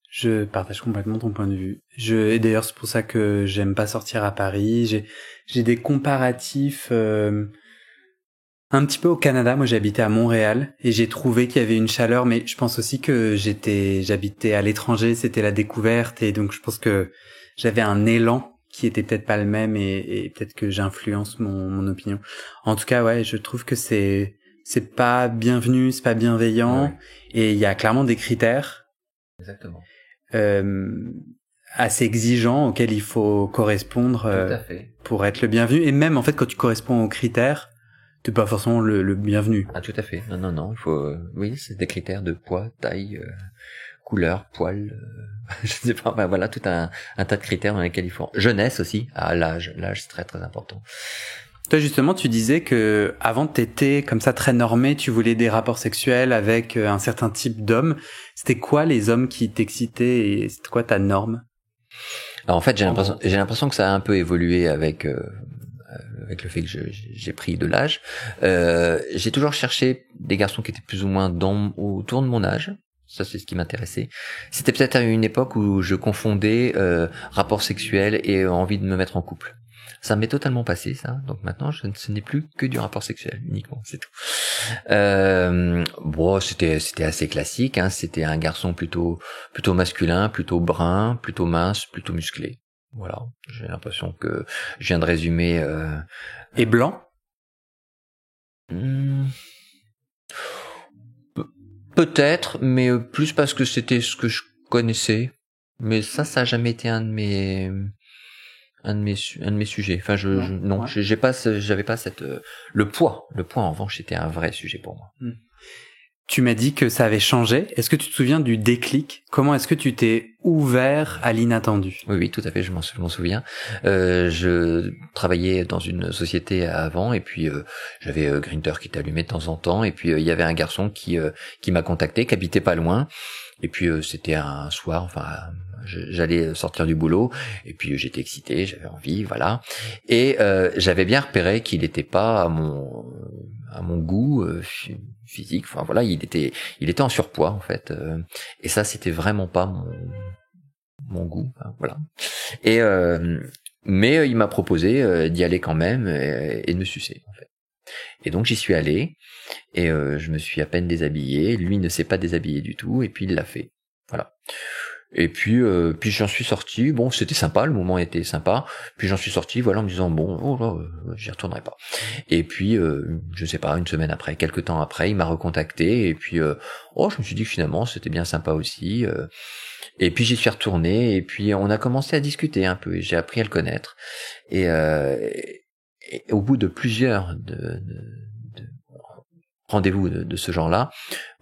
Je partage complètement ton point de vue. Et d'ailleurs, c'est pour ça que j'aime pas sortir à Paris. J'ai des comparatifs un petit peu au Canada. Moi, j'habitais à Montréal et j'ai trouvé qu'il y avait une chaleur, mais je pense aussi que j'habitais à l'étranger, c'était la découverte et donc je pense que j'avais un élan qui était peut-être pas le même et peut-être que j'influence mon opinion. En tout cas, ouais, je trouve que c'est pas bienvenu, c'est pas bienveillant, ouais. Et il y a clairement des critères. Exactement. Assez exigeants auxquels il faut correspondre Tout à fait. Pour être le bienvenu. Et même en fait, quand tu corresponds aux critères, t'es pas forcément le bienvenu. Ah, tout à fait. Non. Il faut, oui, c'est des critères de poids, taille, couleur, poil, je sais pas. Ben voilà, tout un tas de critères dans lesquels il faut. Jeunesse aussi. Ah, l'âge, c'est très très important. Toi, justement, tu disais que avant t'étais comme ça très normé, tu voulais des rapports sexuels avec un certain type d'hommes. C'était quoi les hommes qui t'excitaient et c'était quoi ta norme? Alors en fait, j'ai l'impression que ça a un peu évolué avec le fait que j'ai pris de l'âge. J'ai toujours cherché des garçons qui étaient plus ou moins autour de mon âge. Ça, c'est ce qui m'intéressait. C'était peut-être à une époque où je confondais rapport sexuel et envie de me mettre en couple. Ça m'est totalement passé, ça. Donc maintenant, ce n'est plus que du rapport sexuel, uniquement, c'est tout. Bon, c'était assez classique, hein. C'était un garçon plutôt masculin, plutôt brun, plutôt mince, plutôt musclé. Voilà. J'ai l'impression que je viens de résumer. Et blanc? Peut-être, mais plus parce que c'était ce que je connaissais. Mais ça a jamais été un de mes sujets. Enfin, non, j'avais pas le poids. Le poids, en revanche, c'était un vrai sujet pour moi. Tu m'as dit que ça avait changé. Est-ce que tu te souviens du déclic? Comment est-ce que tu t'es ouvert à l'inattendu? Oui, tout à fait, je m'en souviens. Je travaillais dans une société avant, et puis j'avais Grindr qui était allumé de temps en temps, et puis il y avait un garçon qui m'a contacté, qui habitait pas loin, et puis c'était un soir, enfin, j'allais sortir du boulot, et puis j'étais excité, j'avais envie, voilà, et j'avais bien repéré qu'il n'était pas à mon goût physique. Enfin voilà, il était en surpoids en fait, et ça c'était vraiment pas mon goût, hein, voilà. Et mais il m'a proposé d'y aller quand même et de me sucer en fait. Et donc j'y suis allé et je me suis à peine déshabillé. Lui ne s'est pas déshabillé du tout et puis il l'a fait. Voilà. Et puis j'en suis sorti. Bon, c'était sympa, le moment était sympa. Puis j'en suis sorti, voilà, en me disant bon, j'y retournerai pas. Et puis je sais pas, une semaine après, quelques temps après, il m'a recontacté. Et puis je me suis dit que finalement c'était bien sympa aussi. Et puis j'y suis retourné. Et puis on a commencé à discuter un peu. Et j'ai appris à le connaître. Et au bout de plusieurs rendez-vous de ce genre-là,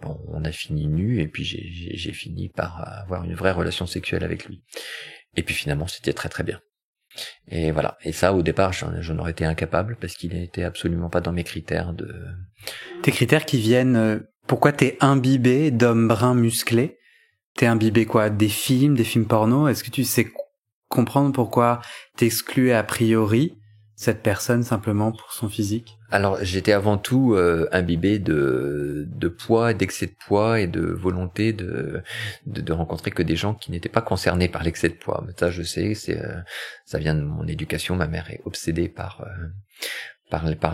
bon, on a fini nu et puis j'ai fini par avoir une vraie relation sexuelle avec lui. Et puis finalement, c'était très très bien. Et voilà. Et ça, au départ, j'en aurais été incapable parce qu'il n'était absolument pas dans mes critères de... Tes critères qui viennent... pourquoi t'es imbibé d'hommes bruns musclés? T'es imbibé quoi? Des films porno? Est-ce que tu sais comprendre pourquoi t'exclus a priori cette personne simplement pour son physique? Alors, j'étais avant tout imbibé de poids, d'excès de poids et de volonté de rencontrer que des gens qui n'étaient pas concernés par l'excès de poids. Mais ça, je sais, ça vient de mon éducation. Ma mère est obsédée par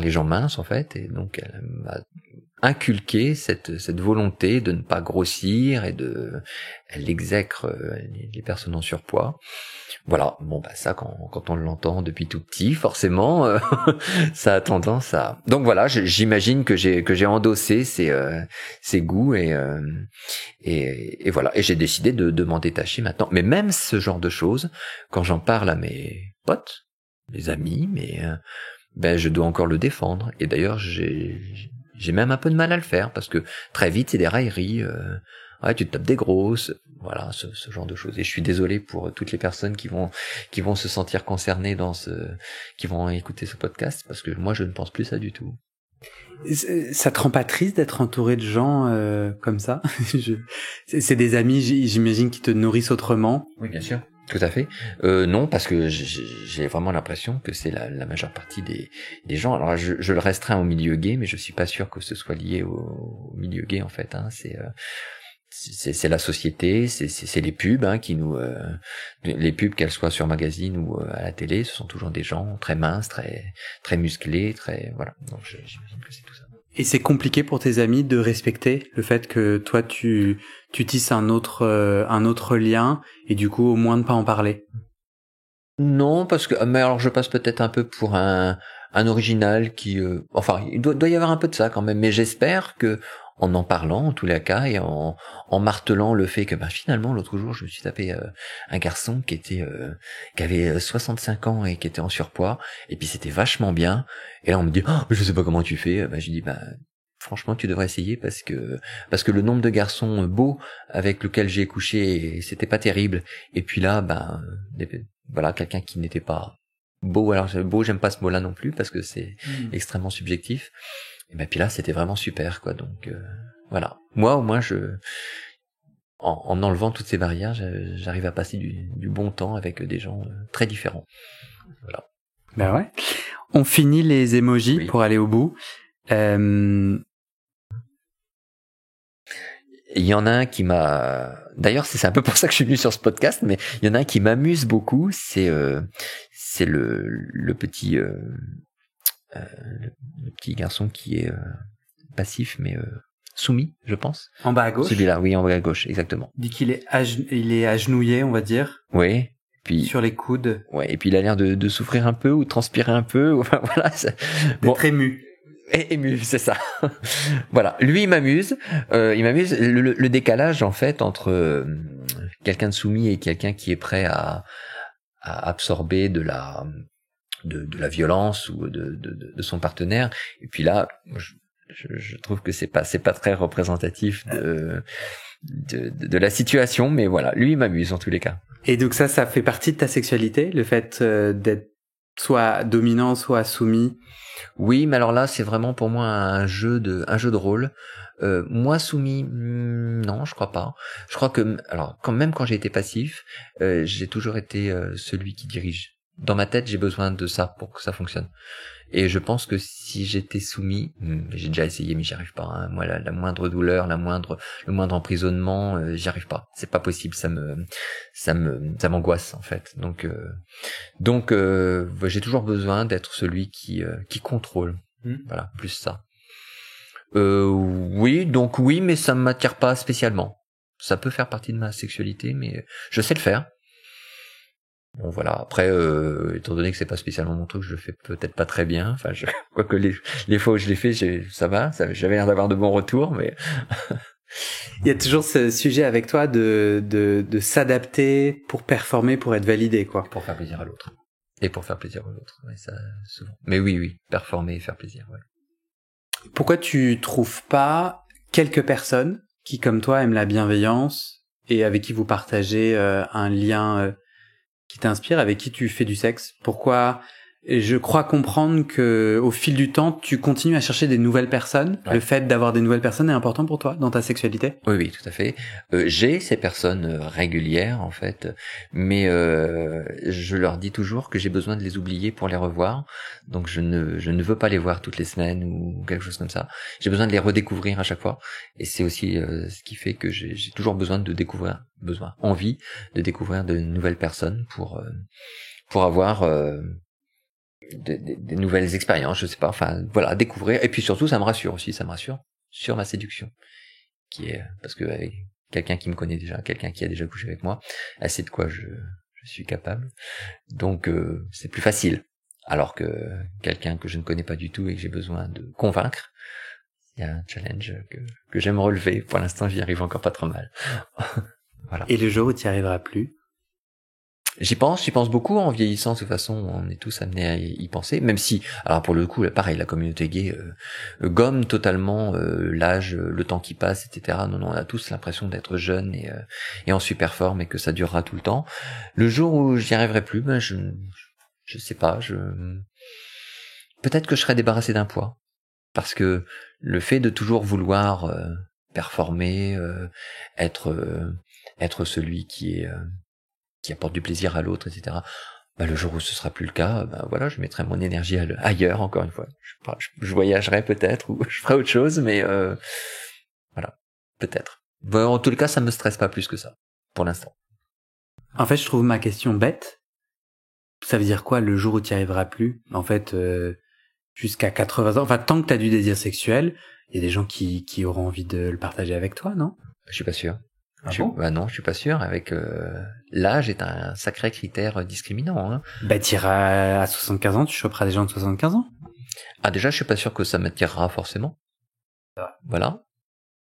les gens minces, en fait, et donc elle m'a inculqué cette volonté de ne pas grossir et elle exècre les personnes en surpoids. Voilà, bon bah ça quand on l'entend depuis tout petit, forcément ça a tendance à... Donc voilà, j'imagine que j'ai endossé ces goûts et voilà, et j'ai décidé de m'en détacher maintenant. Mais même ce genre de choses, quand j'en parle à mes potes, mes amis, ben je dois encore le défendre. Et d'ailleurs j'ai même un peu de mal à le faire parce que très vite c'est des railleries. Ouais, tu te tapes des grosses, voilà, ce genre de choses. Et je suis désolé pour toutes les personnes qui vont se sentir concernées qui vont écouter ce podcast, parce que moi je ne pense plus ça du tout. Ça te rend pas triste d'être entouré de gens comme ça? C'est des amis, j'imagine, qui te nourrissent autrement. Oui, bien sûr. Tout à fait. Non, parce que j'ai vraiment l'impression que c'est la majeure partie des gens. Alors je le restreins au milieu gay, mais je suis pas sûr que ce soit lié au milieu gay en fait. Hein. C'est la société, c'est les pubs qui nous les pubs, qu'elles soient sur magazine ou à la télé, ce sont toujours des gens très minces, très musclés, très voilà. Donc j'imagine que c'est tout ça. Et c'est compliqué pour tes amis de respecter le fait que toi tu tisses un autre lien et du coup au moins de pas en parler? Non, parce que mais alors je passe peut-être un peu pour un original qui enfin il doit y avoir un peu de ça quand même, mais j'espère que en parlant en tous les cas et en martelant le fait que finalement l'autre jour je me suis tapé un garçon qui avait 65 ans et qui était en surpoids, et puis c'était vachement bien, et là on me dit je sais pas comment tu fais. Je dis franchement tu devrais essayer parce que le nombre de garçons beaux avec lesquels j'ai couché, c'était pas terrible, et puis là voilà, quelqu'un qui n'était pas beau, alors beau j'aime pas ce mot là non plus parce que c'est extrêmement subjectif. Et puis là, c'était vraiment super, quoi. Donc voilà. Moi, au moins, en enlevant toutes ces barrières, j'arrive à passer du bon temps avec des gens très différents. Voilà. Ben ouais. On finit les emojis pour aller au bout. Il y en a un qui m'a... D'ailleurs, c'est un peu pour ça que je suis venu sur ce podcast, mais il y en a un qui m'amuse beaucoup. C'est le petit... le petit garçon qui est passif mais soumis, je pense. En bas à gauche. Celui-là, oui, en bas à gauche, exactement. Dit qu'il est agenouillé, on va dire. Oui. Puis sur les coudes. Ouais. Et puis il a l'air de souffrir un peu ou de transpirer un peu. Enfin voilà. D'être ému. Ému, c'est ça. Voilà. Lui, il m'amuse. Il m'amuse le décalage en fait entre quelqu'un de soumis et quelqu'un qui est prêt à absorber de la violence ou de son partenaire. Et puis là, je trouve que c'est pas très représentatif de la situation, mais voilà, lui il m'amuse en tous les cas. Et donc ça fait partie de ta sexualité, le fait d'être soit dominant, soit soumis? Oui, mais alors là, c'est vraiment pour moi un jeu de rôle. Moi soumis, non, je crois pas. Je crois que même quand j'ai été passif, j'ai toujours été celui qui dirige. Dans ma tête, j'ai besoin de ça pour que ça fonctionne. Et je pense que si j'étais soumis, j'ai déjà essayé, mais j'y arrive pas. Hein. Moi, la moindre douleur, le moindre emprisonnement, j'y arrive pas. C'est pas possible. Ça m'angoisse en fait. Donc, j'ai toujours besoin d'être celui qui contrôle. Voilà, plus ça. Oui, mais ça ne m'attire pas spécialement. Ça peut faire partie de ma sexualité, mais je sais le faire. Bon voilà, après étant donné que c'est pas spécialement mon truc, je le fais peut-être pas très bien. Enfin, quoique les fois où je l'ai fait, ça va, j'avais l'air d'avoir de bons retours, mais il y a toujours ce sujet avec toi de s'adapter pour performer, pour être validé, quoi. Pour faire plaisir à l'autre. Et pour faire plaisir à l'autre, ouais, ça souvent. Mais oui, performer et faire plaisir, ouais. Pourquoi tu trouves pas quelques personnes qui, comme toi, aiment la bienveillance et avec qui vous partagez un lien qui t'inspirent, avec qui tu fais du sexe? Pourquoi? Et je crois comprendre que au fil du temps, tu continues à chercher des nouvelles personnes. Ouais. Le fait d'avoir des nouvelles personnes est important pour toi dans ta sexualité? Oui, oui, tout à fait. J'ai ces personnes régulières, en fait, mais je leur dis toujours que j'ai besoin de les oublier pour les revoir. Donc je ne veux pas les voir toutes les semaines ou quelque chose comme ça. J'ai besoin de les redécouvrir à chaque fois. Et c'est aussi ce qui fait que j'ai toujours envie de découvrir de nouvelles personnes pour avoir des nouvelles expériences, je sais pas, enfin voilà, découvrir. Et puis surtout, ça me rassure sur ma séduction, qui est parce que avec quelqu'un qui me connaît déjà, quelqu'un qui a déjà couché avec moi, assez de quoi je suis capable. Donc c'est plus facile. Alors que quelqu'un que je ne connais pas du tout et que j'ai besoin de convaincre, il y a un challenge que j'aime relever. Pour l'instant, j'y arrive encore pas trop mal. Voilà. Et le jour où tu n'y arriveras plus? J'y pense beaucoup en vieillissant. De toute façon, on est tous amenés à y penser, même si, alors pour le coup, là, pareil, la communauté gay gomme totalement l'âge, le temps qui passe, etc. Non, on a tous l'impression d'être jeunes et en super forme et que ça durera tout le temps. Le jour où j'y arriverai plus, ben je sais pas, peut-être que je serai débarrassé d'un poids, parce que le fait de toujours vouloir performer, être celui qui apporte du plaisir à l'autre, etc. Bah, le jour où ce sera plus le cas, bah, voilà, je mettrai mon énergie ailleurs, encore une fois. Je voyagerai peut-être, ou je ferai autre chose, mais voilà, peut-être. Bon, en tout cas, ça me stresse pas plus que ça, pour l'instant. En fait, je trouve ma question bête. Ça veut dire quoi, le jour où tu n'y arriveras plus? En fait, jusqu'à 80 ans, enfin, tant que tu as du désir sexuel, il y a des gens qui auront envie de le partager avec toi, non? Je suis pas sûr. Bon? Bah non, je suis pas sûr. Avec l'âge est un sacré critère discriminant. Hein. Bah, t'iras à 75 ans, tu choperas des gens de 75 ans. Ah, déjà, je suis pas sûr que ça m'attirera forcément. Voilà.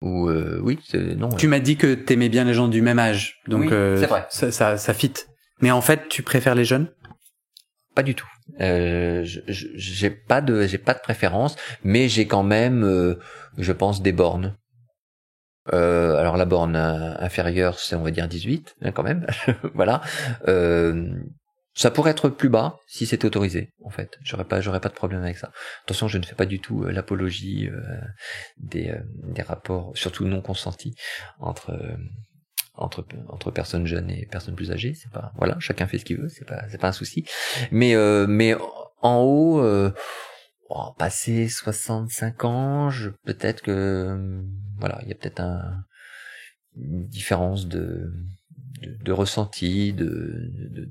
Ou oui, non. Tu m'as dit que t'aimais bien les gens du même âge, donc oui, c'est vrai. Ça fit. Mais en fait, tu préfères les jeunes? Pas du tout. J'ai pas de préférence, mais j'ai quand même, je pense, des bornes. Alors la borne inférieure, c'est on va dire 18, hein, quand même. Voilà. Ça pourrait être plus bas si c'était autorisé, en fait. J'aurais pas de problème avec ça. Attention, je ne fais pas du tout l'apologie des rapports, surtout non consentis, entre personnes jeunes et personnes plus âgées. C'est pas, voilà, chacun fait ce qu'il veut, c'est pas un souci. Mais en haut, passé 65 ans, peut-être que voilà, il y a peut-être une différence de ressenti, de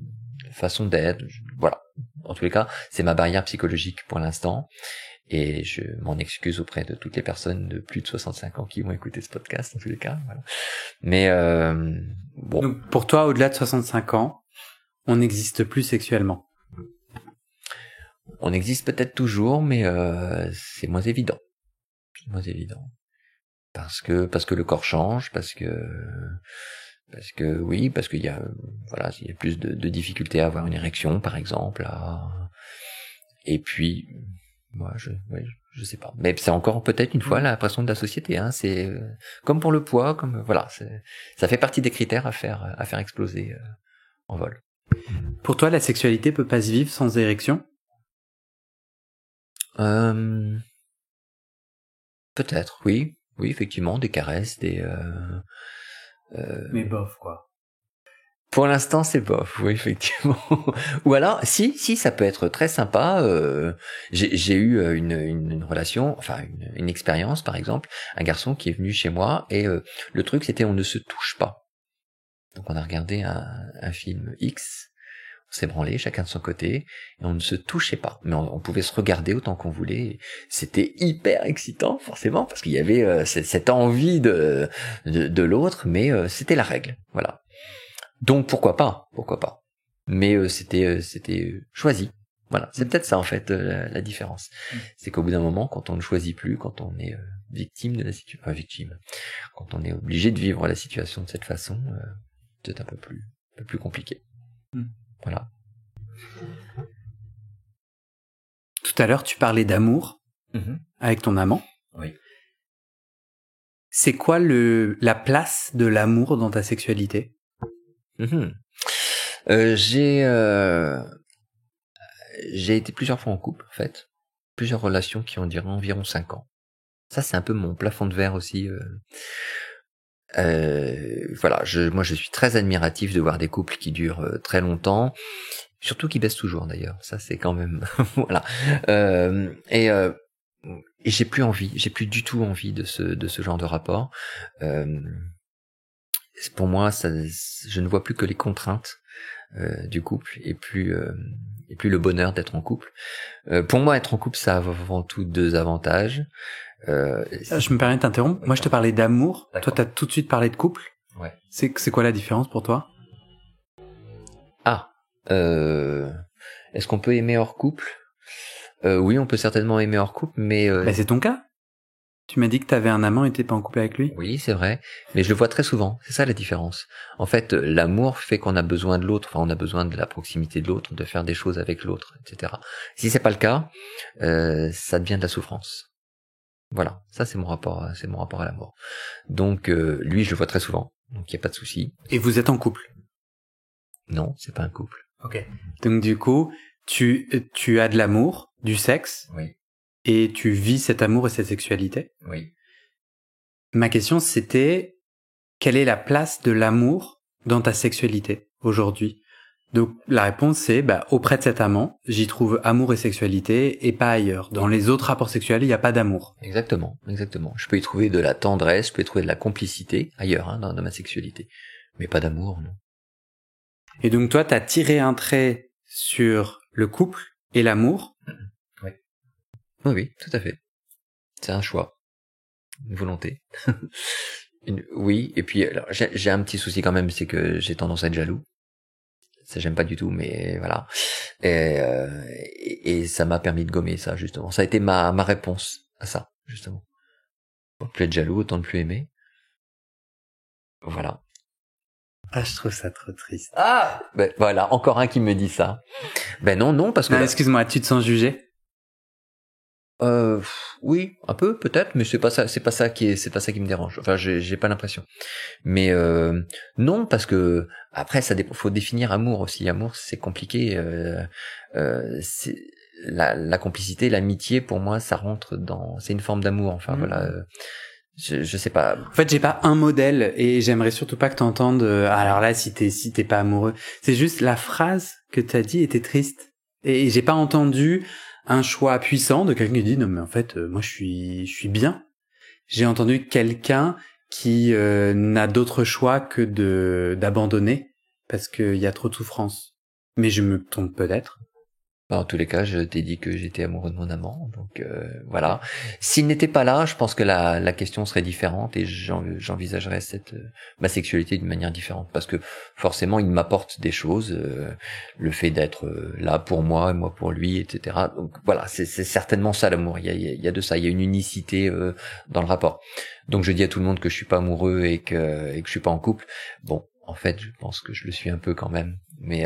façon d'être. Voilà. En tous les cas, c'est ma barrière psychologique pour l'instant. Et je m'en excuse auprès de toutes les personnes de plus de 65 ans qui vont écouter ce podcast, en tous les cas. Voilà. Mais bon. Donc, pour toi, au-delà de 65 ans, on n'existe plus sexuellement? On existe peut-être toujours, mais c'est moins évident. C'est moins évident. Parce que le corps change, parce que qu'il y a il y a plus de difficultés à avoir une érection, par exemple. Et puis moi, je sais pas. Mais c'est encore peut-être une fois la pression de la société. Hein. C'est comme pour le poids, comme voilà, ça fait partie des critères à faire exploser en vol. Pour toi, la sexualité peut pas se vivre sans érection? Peut-être, oui, effectivement, des caresses, Mais bof, quoi. Pour l'instant, c'est bof, oui, effectivement. Ou alors, si, ça peut être très sympa. J'ai eu une relation, enfin une expérience, par exemple, un garçon qui est venu chez moi et le truc c'était on ne se touche pas. Donc on a regardé un film X, on s'est branlé chacun de son côté et on ne se touchait pas, mais on pouvait se regarder autant qu'on voulait. C'était hyper excitant, forcément, parce qu'il y avait cette envie de l'autre, mais c'était la règle, voilà. Donc pourquoi pas. Mais c'était choisi. Voilà, c'est peut-être ça en fait la différence. C'est qu'au bout d'un moment, quand on ne choisit plus, quand on est victime de la situation, enfin victime, quand on est obligé de vivre la situation de cette façon, c'est un peu plus compliqué. Voilà. Tout à l'heure, tu parlais d'amour avec ton amant. Oui. C'est quoi la place de l'amour dans ta sexualité? J'ai été plusieurs fois en couple, en fait. Plusieurs relations qui ont duré environ 5 ans. Ça, c'est un peu mon plafond de verre aussi. Voilà, moi je suis très admiratif de voir des couples qui durent très longtemps, surtout qui baissent toujours d'ailleurs. Ça c'est quand même voilà. Et j'ai plus du tout envie de ce genre de rapport. Pour moi, je ne vois plus que les contraintes du couple et plus le bonheur d'être en couple. Pour moi, être en couple, ça a avant tout 2 avantages. Je me permets de t'interrompre. Moi, je te parlais d'amour. D'accord. Toi, t'as tout de suite parlé de couple. Ouais. C'est quoi la différence pour toi? Est-ce qu'on peut aimer hors couple? Oui, on peut certainement aimer hors couple, mais C'est ton cas. Tu m'as dit que t'avais un amant et t'es pas en couple avec lui. oui, c'est vrai, mais je le vois très souvent. C'est ça la différence. En fait, l'amour fait qu'on a besoin de l'autre. Enfin, on a besoin de la proximité de l'autre, de faire des choses avec l'autre, etc. Si c'est pas le cas, ça devient de la souffrance. Voilà, ça c'est mon rapport à l'amour. Donc lui, je le vois très souvent, donc il y a pas de souci. Et vous êtes en couple. Non, c'est pas un couple. Ok. Donc du coup, tu as de l'amour, du sexe, Oui, et tu vis cet amour et cette sexualité. oui. Ma question, c'était quelle est la place de l'amour dans ta sexualité aujourd'hui? Donc la réponse c'est auprès de cet amant, j'y trouve amour et sexualité et pas ailleurs. Dans les autres rapports sexuels, il n'y a pas d'amour. Exactement. Je peux y trouver de la tendresse, je peux y trouver de la complicité ailleurs, dans ma sexualité, mais pas d'amour, non. Et donc toi, t'as tiré un trait sur le couple et l'amour. Oui. Oui, tout à fait. C'est un choix, une volonté. Oui, et puis alors, j'ai un petit souci quand même, c'est que j'ai tendance à être jaloux. Ça j'aime pas du tout, mais voilà. Et ça m'a permis de gommer ça, justement. Ça a été ma réponse à ça, justement. Plus être jaloux, autant ne plus aimer. Voilà. Ah, je trouve ça trop triste. Ah, voilà, encore un qui me dit ça. Non, parce que Non, excuse-moi, tu te sens jugé? Oui, un peu peut-être, mais c'est pas ça qui me dérange. Enfin, j'ai pas l'impression. Mais non, parce que après ça faut définir amour aussi. Amour, c'est compliqué. C'est la complicité, l'amitié, pour moi, ça rentre c'est une forme d'amour. Enfin voilà. Je sais pas. En fait, j'ai pas un modèle et j'aimerais surtout pas que t'entendes. Alors là, si t'es pas amoureux, c'est juste la phrase que t'as dit était triste et j'ai pas entendu un choix puissant de quelqu'un qui dit non mais en fait moi je suis bien. J'ai entendu quelqu'un qui n'a d'autre choix que d'abandonner parce qu'il y a trop de souffrance. Mais je me trompe peut-être. En tous les cas, je t'ai dit que j'étais amoureux de mon amant, donc voilà. S'il n'était pas là, je pense que la question serait différente et j'envisagerais ma sexualité d'une manière différente, parce que forcément, il m'apporte des choses, le fait d'être là pour moi et moi pour lui, etc. Donc voilà, c'est certainement ça l'amour. Il y a de ça, il y a une unicité dans le rapport. Donc je dis à tout le monde que je suis pas amoureux et que je suis pas en couple. Bon, en fait, je pense que je le suis un peu quand même, mais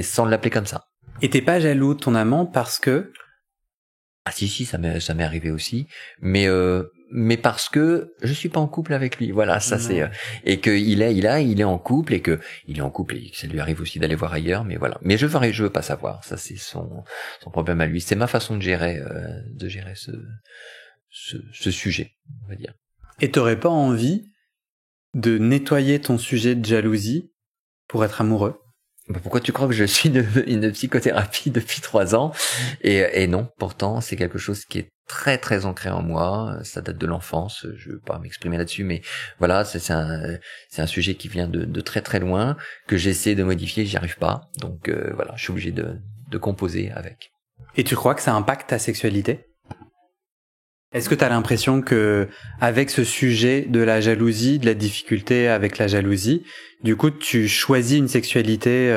sans l'appeler comme ça. Et t'es pas jaloux de ton amant parce que... Ah si, ça m'est arrivé aussi, mais parce que je suis pas en couple avec lui. Voilà, ça c'est et que il est en couple et que ça lui arrive aussi d'aller voir ailleurs, mais voilà. Mais je veux pas savoir. Ça c'est son problème à lui. C'est ma façon de gérer ce sujet, on va dire. Et t'aurais pas envie de nettoyer ton sujet de jalousie pour être amoureux? Pourquoi tu crois que je suis une psychothérapie depuis 3 ans? Et non, pourtant, c'est quelque chose qui est très très ancré en moi. Ça date de l'enfance. Je veux pas m'exprimer là-dessus, mais voilà, c'est un sujet qui vient de très très loin, que j'essaie de modifier, j'y arrive pas. Donc voilà, je suis obligé de composer avec. Et tu crois que ça impacte ta sexualité? Est-ce que tu as l'impression que avec ce sujet de la jalousie, de la difficulté avec la jalousie, du coup tu choisis une sexualité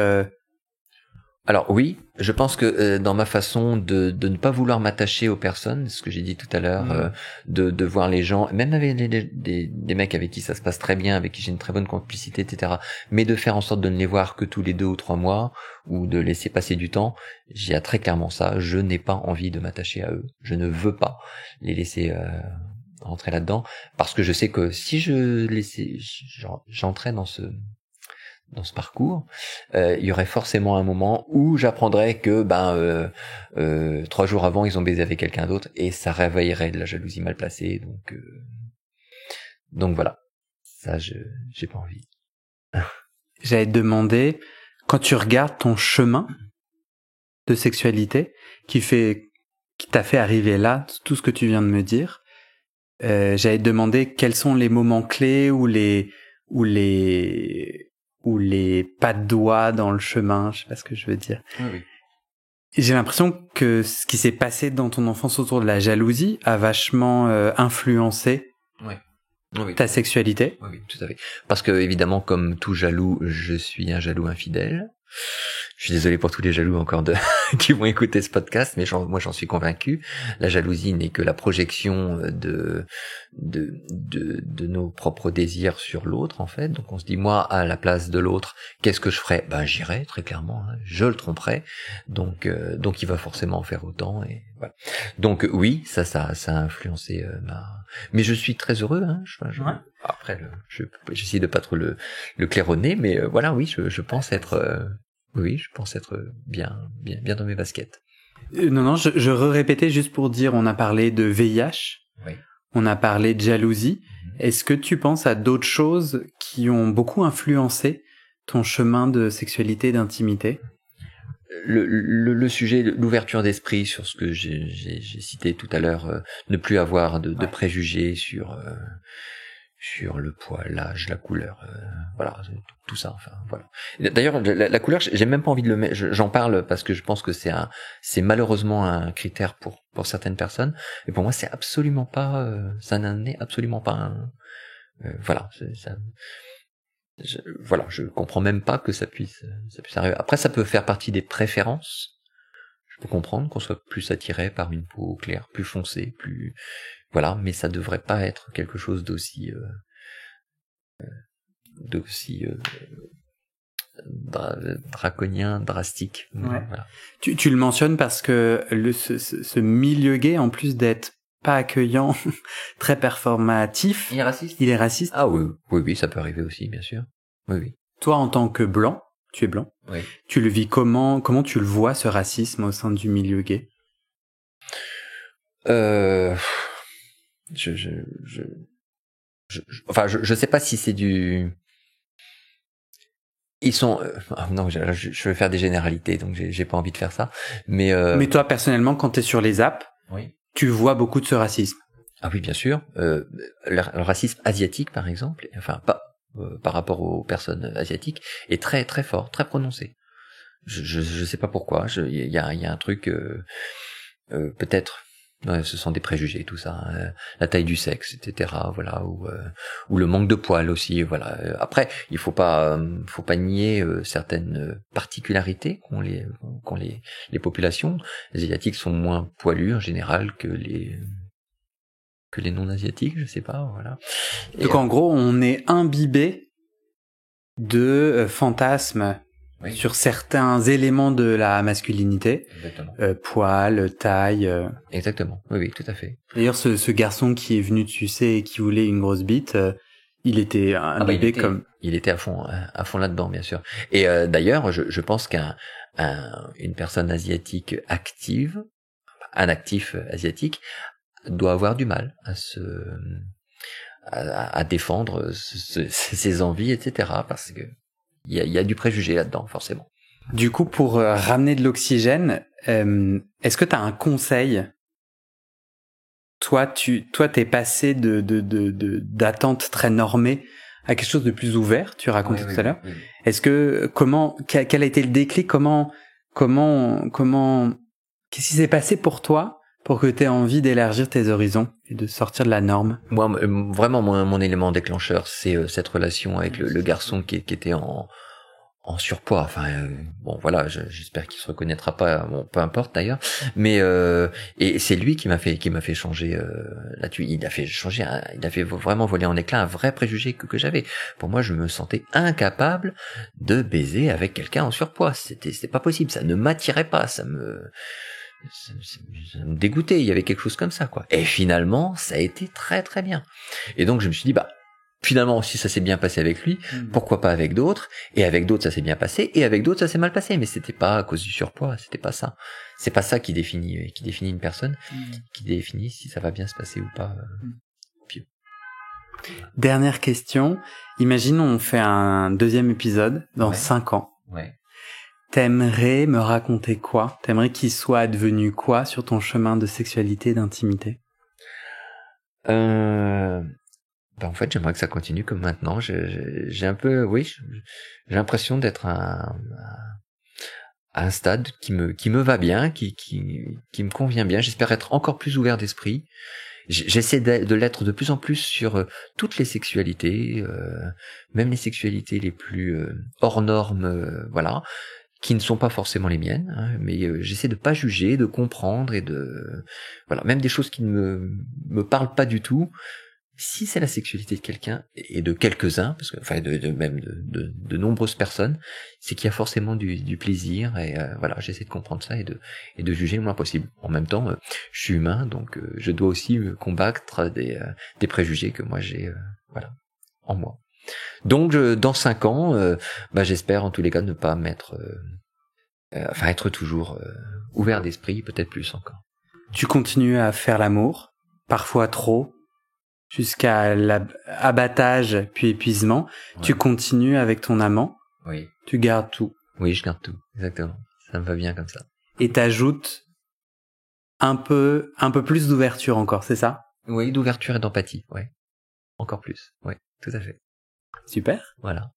Alors oui, je pense que dans ma façon de ne pas vouloir m'attacher aux personnes, ce que j'ai dit tout à l'heure, de voir les gens, même avec des mecs avec qui ça se passe très bien, avec qui j'ai une très bonne complicité, etc., mais de faire en sorte de ne les voir que tous les 2 ou 3 mois, ou de laisser passer du temps, j'ai très clairement ça, je n'ai pas envie de m'attacher à eux, je ne veux pas les laisser rentrer là-dedans, parce que je sais que si j'entrais dans ce parcours, il y aurait forcément un moment où j'apprendrais que 3 jours avant ils ont baisé avec quelqu'un d'autre et ça réveillerait de la jalousie mal placée. Donc voilà, ça j'ai pas envie. J'allais te demander, quand tu regardes ton chemin de sexualité qui t'a fait arriver là, tout ce que tu viens de me dire, j'allais te demander quels sont les moments clés ou les pas de doigts dans le chemin, je sais pas ce que je veux dire. Oui. J'ai l'impression que ce qui s'est passé dans ton enfance autour de la jalousie a vachement influencé ta sexualité. Oui, tout à fait. Parce que évidemment, comme tout jaloux, je suis un jaloux infidèle. Je suis désolé pour tous les jaloux encore qui vont écouter ce podcast, mais moi j'en suis convaincu. La jalousie n'est que la projection de nos propres désirs sur l'autre, en fait. Donc on se dit, moi, à la place de l'autre, qu'est-ce que je ferais? J'irais, très clairement, hein. Je le tromperais. Donc il va forcément en faire autant, et voilà. Donc oui, ça a influencé mais je suis très heureux, hein. Ouais. Après, j'essaie de pas trop le claironner, mais voilà, oui, je pense être... Oui, je pense être bien dans mes baskets. Non, je répétais juste pour dire, on a parlé de VIH, oui. On a parlé de jalousie. Est-ce que tu penses à d'autres choses qui ont beaucoup influencé ton chemin de sexualité et d'intimité? Le sujet, l'ouverture d'esprit sur ce que j'ai cité tout à l'heure, ne plus avoir de préjugés sur le poids, l'âge, la couleur, voilà, tout ça, enfin, voilà. D'ailleurs, la couleur, j'ai même pas envie de le mettre, j'en parle parce que je pense que c'est malheureusement un critère pour certaines personnes, et pour moi, c'est absolument pas, ça n'en est absolument pas un, voilà, voilà, je comprends même pas que ça puisse arriver. Après, ça peut faire partie des préférences. Je peux comprendre qu'on soit plus attiré par une peau claire, plus foncée, plus, voilà, mais ça devrait pas être quelque chose d'aussi draconien, drastique. Ouais. Voilà. Tu le mentionnes parce que ce milieu gay, en plus d'être pas accueillant, très performatif, Il est raciste. Il est raciste. Ah oui, ça peut arriver aussi, bien sûr. Oui. Toi, en tant que blanc, tu es blanc. Oui. Tu le vis comment tu le vois, ce racisme au sein du milieu gay? Je sais pas si c'est du... Ils sont... non, je vais faire des généralités, donc j'ai pas envie de faire ça. Mais toi, personnellement, quand t'es sur les apps, oui, tu vois beaucoup de ce racisme. Ah oui, bien sûr. Le racisme asiatique, par exemple, enfin pas par rapport aux personnes asiatiques, est très très fort, très prononcé. Je sais pas pourquoi. Il y a un truc peut-être. Ouais, ce sont des préjugés, tout ça, hein, la taille du sexe, etc. Voilà, ou le manque de poils aussi. Voilà. Après, il faut pas nier certaines particularités qu'ont les populations. Les asiatiques sont moins poilus en général que les non-asiatiques, je sais pas, voilà. Donc en gros, on est imbibé de fantasmes sur certains éléments de la masculinité. Exactement. Poil, taille. Exactement. Oui, tout à fait. D'ailleurs, ce garçon qui est venu te sucer et qui voulait une grosse bite, il était imbibé comme... Il était à fond là-dedans, bien sûr. Et d'ailleurs, je pense qu'une personne asiatique active, un actif asiatique, doit avoir du mal à défendre ses envies, etc. Parce que il y a du préjugé là-dedans, forcément. Du coup, pour ramener de l'oxygène, est-ce que tu as un conseil? Toi, t'es passé d'attente très normée à quelque chose de plus ouvert, tu racontais tout à l'heure. Oui. Est-ce que, quel a été le déclic? Qu'est-ce qui s'est passé pour toi pour que tu aies envie d'élargir tes horizons et de sortir de la norme? Moi, vraiment, mon élément déclencheur, c'est cette relation avec le garçon qui était en surpoids. Enfin, bon, voilà, j'espère qu'il se reconnaîtra pas. Bon, peu importe d'ailleurs. Mais et c'est lui qui m'a fait changer là-dessus. Il a fait vraiment voler en éclats un vrai préjugé que j'avais. Pour moi, je me sentais incapable de baiser avec quelqu'un en surpoids. C'était pas possible. Ça ne m'attirait pas. Ça me dégoûtait, il y avait quelque chose comme ça, quoi. Et finalement, ça a été très très bien. Et donc je me suis dit, finalement, si ça s'est bien passé avec lui, pourquoi pas avec d'autres? Et avec d'autres, ça s'est bien passé, et avec d'autres, ça s'est mal passé. Mais c'était pas à cause du surpoids, c'était pas ça. C'est pas ça qui définit une personne, qui définit si ça va bien se passer ou pas. Dernière question. Imagine, on fait un deuxième épisode dans 5 ans. Ouais. T'aimerais me raconter quoi? T'aimerais qu'il soit advenu quoi sur ton chemin de sexualité et d'intimité? En fait, j'aimerais que ça continue comme maintenant. J'ai un peu, j'ai l'impression d'être à un stade qui me va bien, qui me convient bien. J'espère être encore plus ouvert d'esprit. J'essaie de l'être de plus en plus sur toutes les sexualités, même les sexualités les plus hors normes, voilà, qui ne sont pas forcément les miennes, hein, mais j'essaie de pas juger, de comprendre et voilà, même des choses qui ne me parlent pas du tout. Si c'est la sexualité de quelqu'un et de quelques-uns, parce que enfin de nombreuses personnes, c'est qu'il y a forcément du plaisir et voilà, j'essaie de comprendre ça et de juger le moins possible. En même temps, je suis humain, donc je dois aussi combattre des préjugés que moi j'ai voilà en moi. Donc dans 5 ans, j'espère en tous les cas ne pas être toujours ouvert d'esprit, peut-être plus encore. Tu continues à faire l'amour, parfois trop, jusqu'à l'abattage puis épuisement. Ouais. Tu continues avec ton amant. Oui. Tu gardes tout. Oui, je garde tout, exactement. Ça me va bien comme ça. Et t'ajoutes un peu plus d'ouverture encore, c'est ça? Oui, d'ouverture et d'empathie, ouais. Encore plus, ouais, tout à fait. Super. Voilà.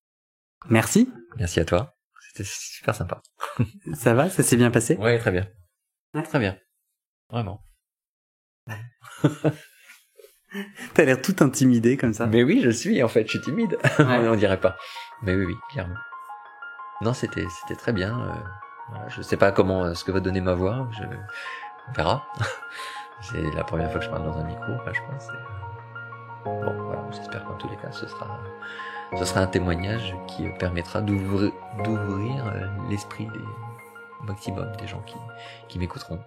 Merci. Merci à toi. C'était super sympa. Ça va? Ça s'est bien passé? Oui, très bien. Ouais, très bien. Vraiment. T'as l'air tout intimidé comme ça. Mais oui, je suis timide. Ouais. On dirait pas. Mais oui, clairement. Non, c'était très bien. Voilà, je sais pas ce que va donner ma voix. On verra. C'est la première fois que je parle dans un micro, je pense. Bon, voilà, j'espère qu'en tous les cas, ce sera un témoignage qui permettra d'ouvrir l'esprit des maximum des gens qui m'écouteront.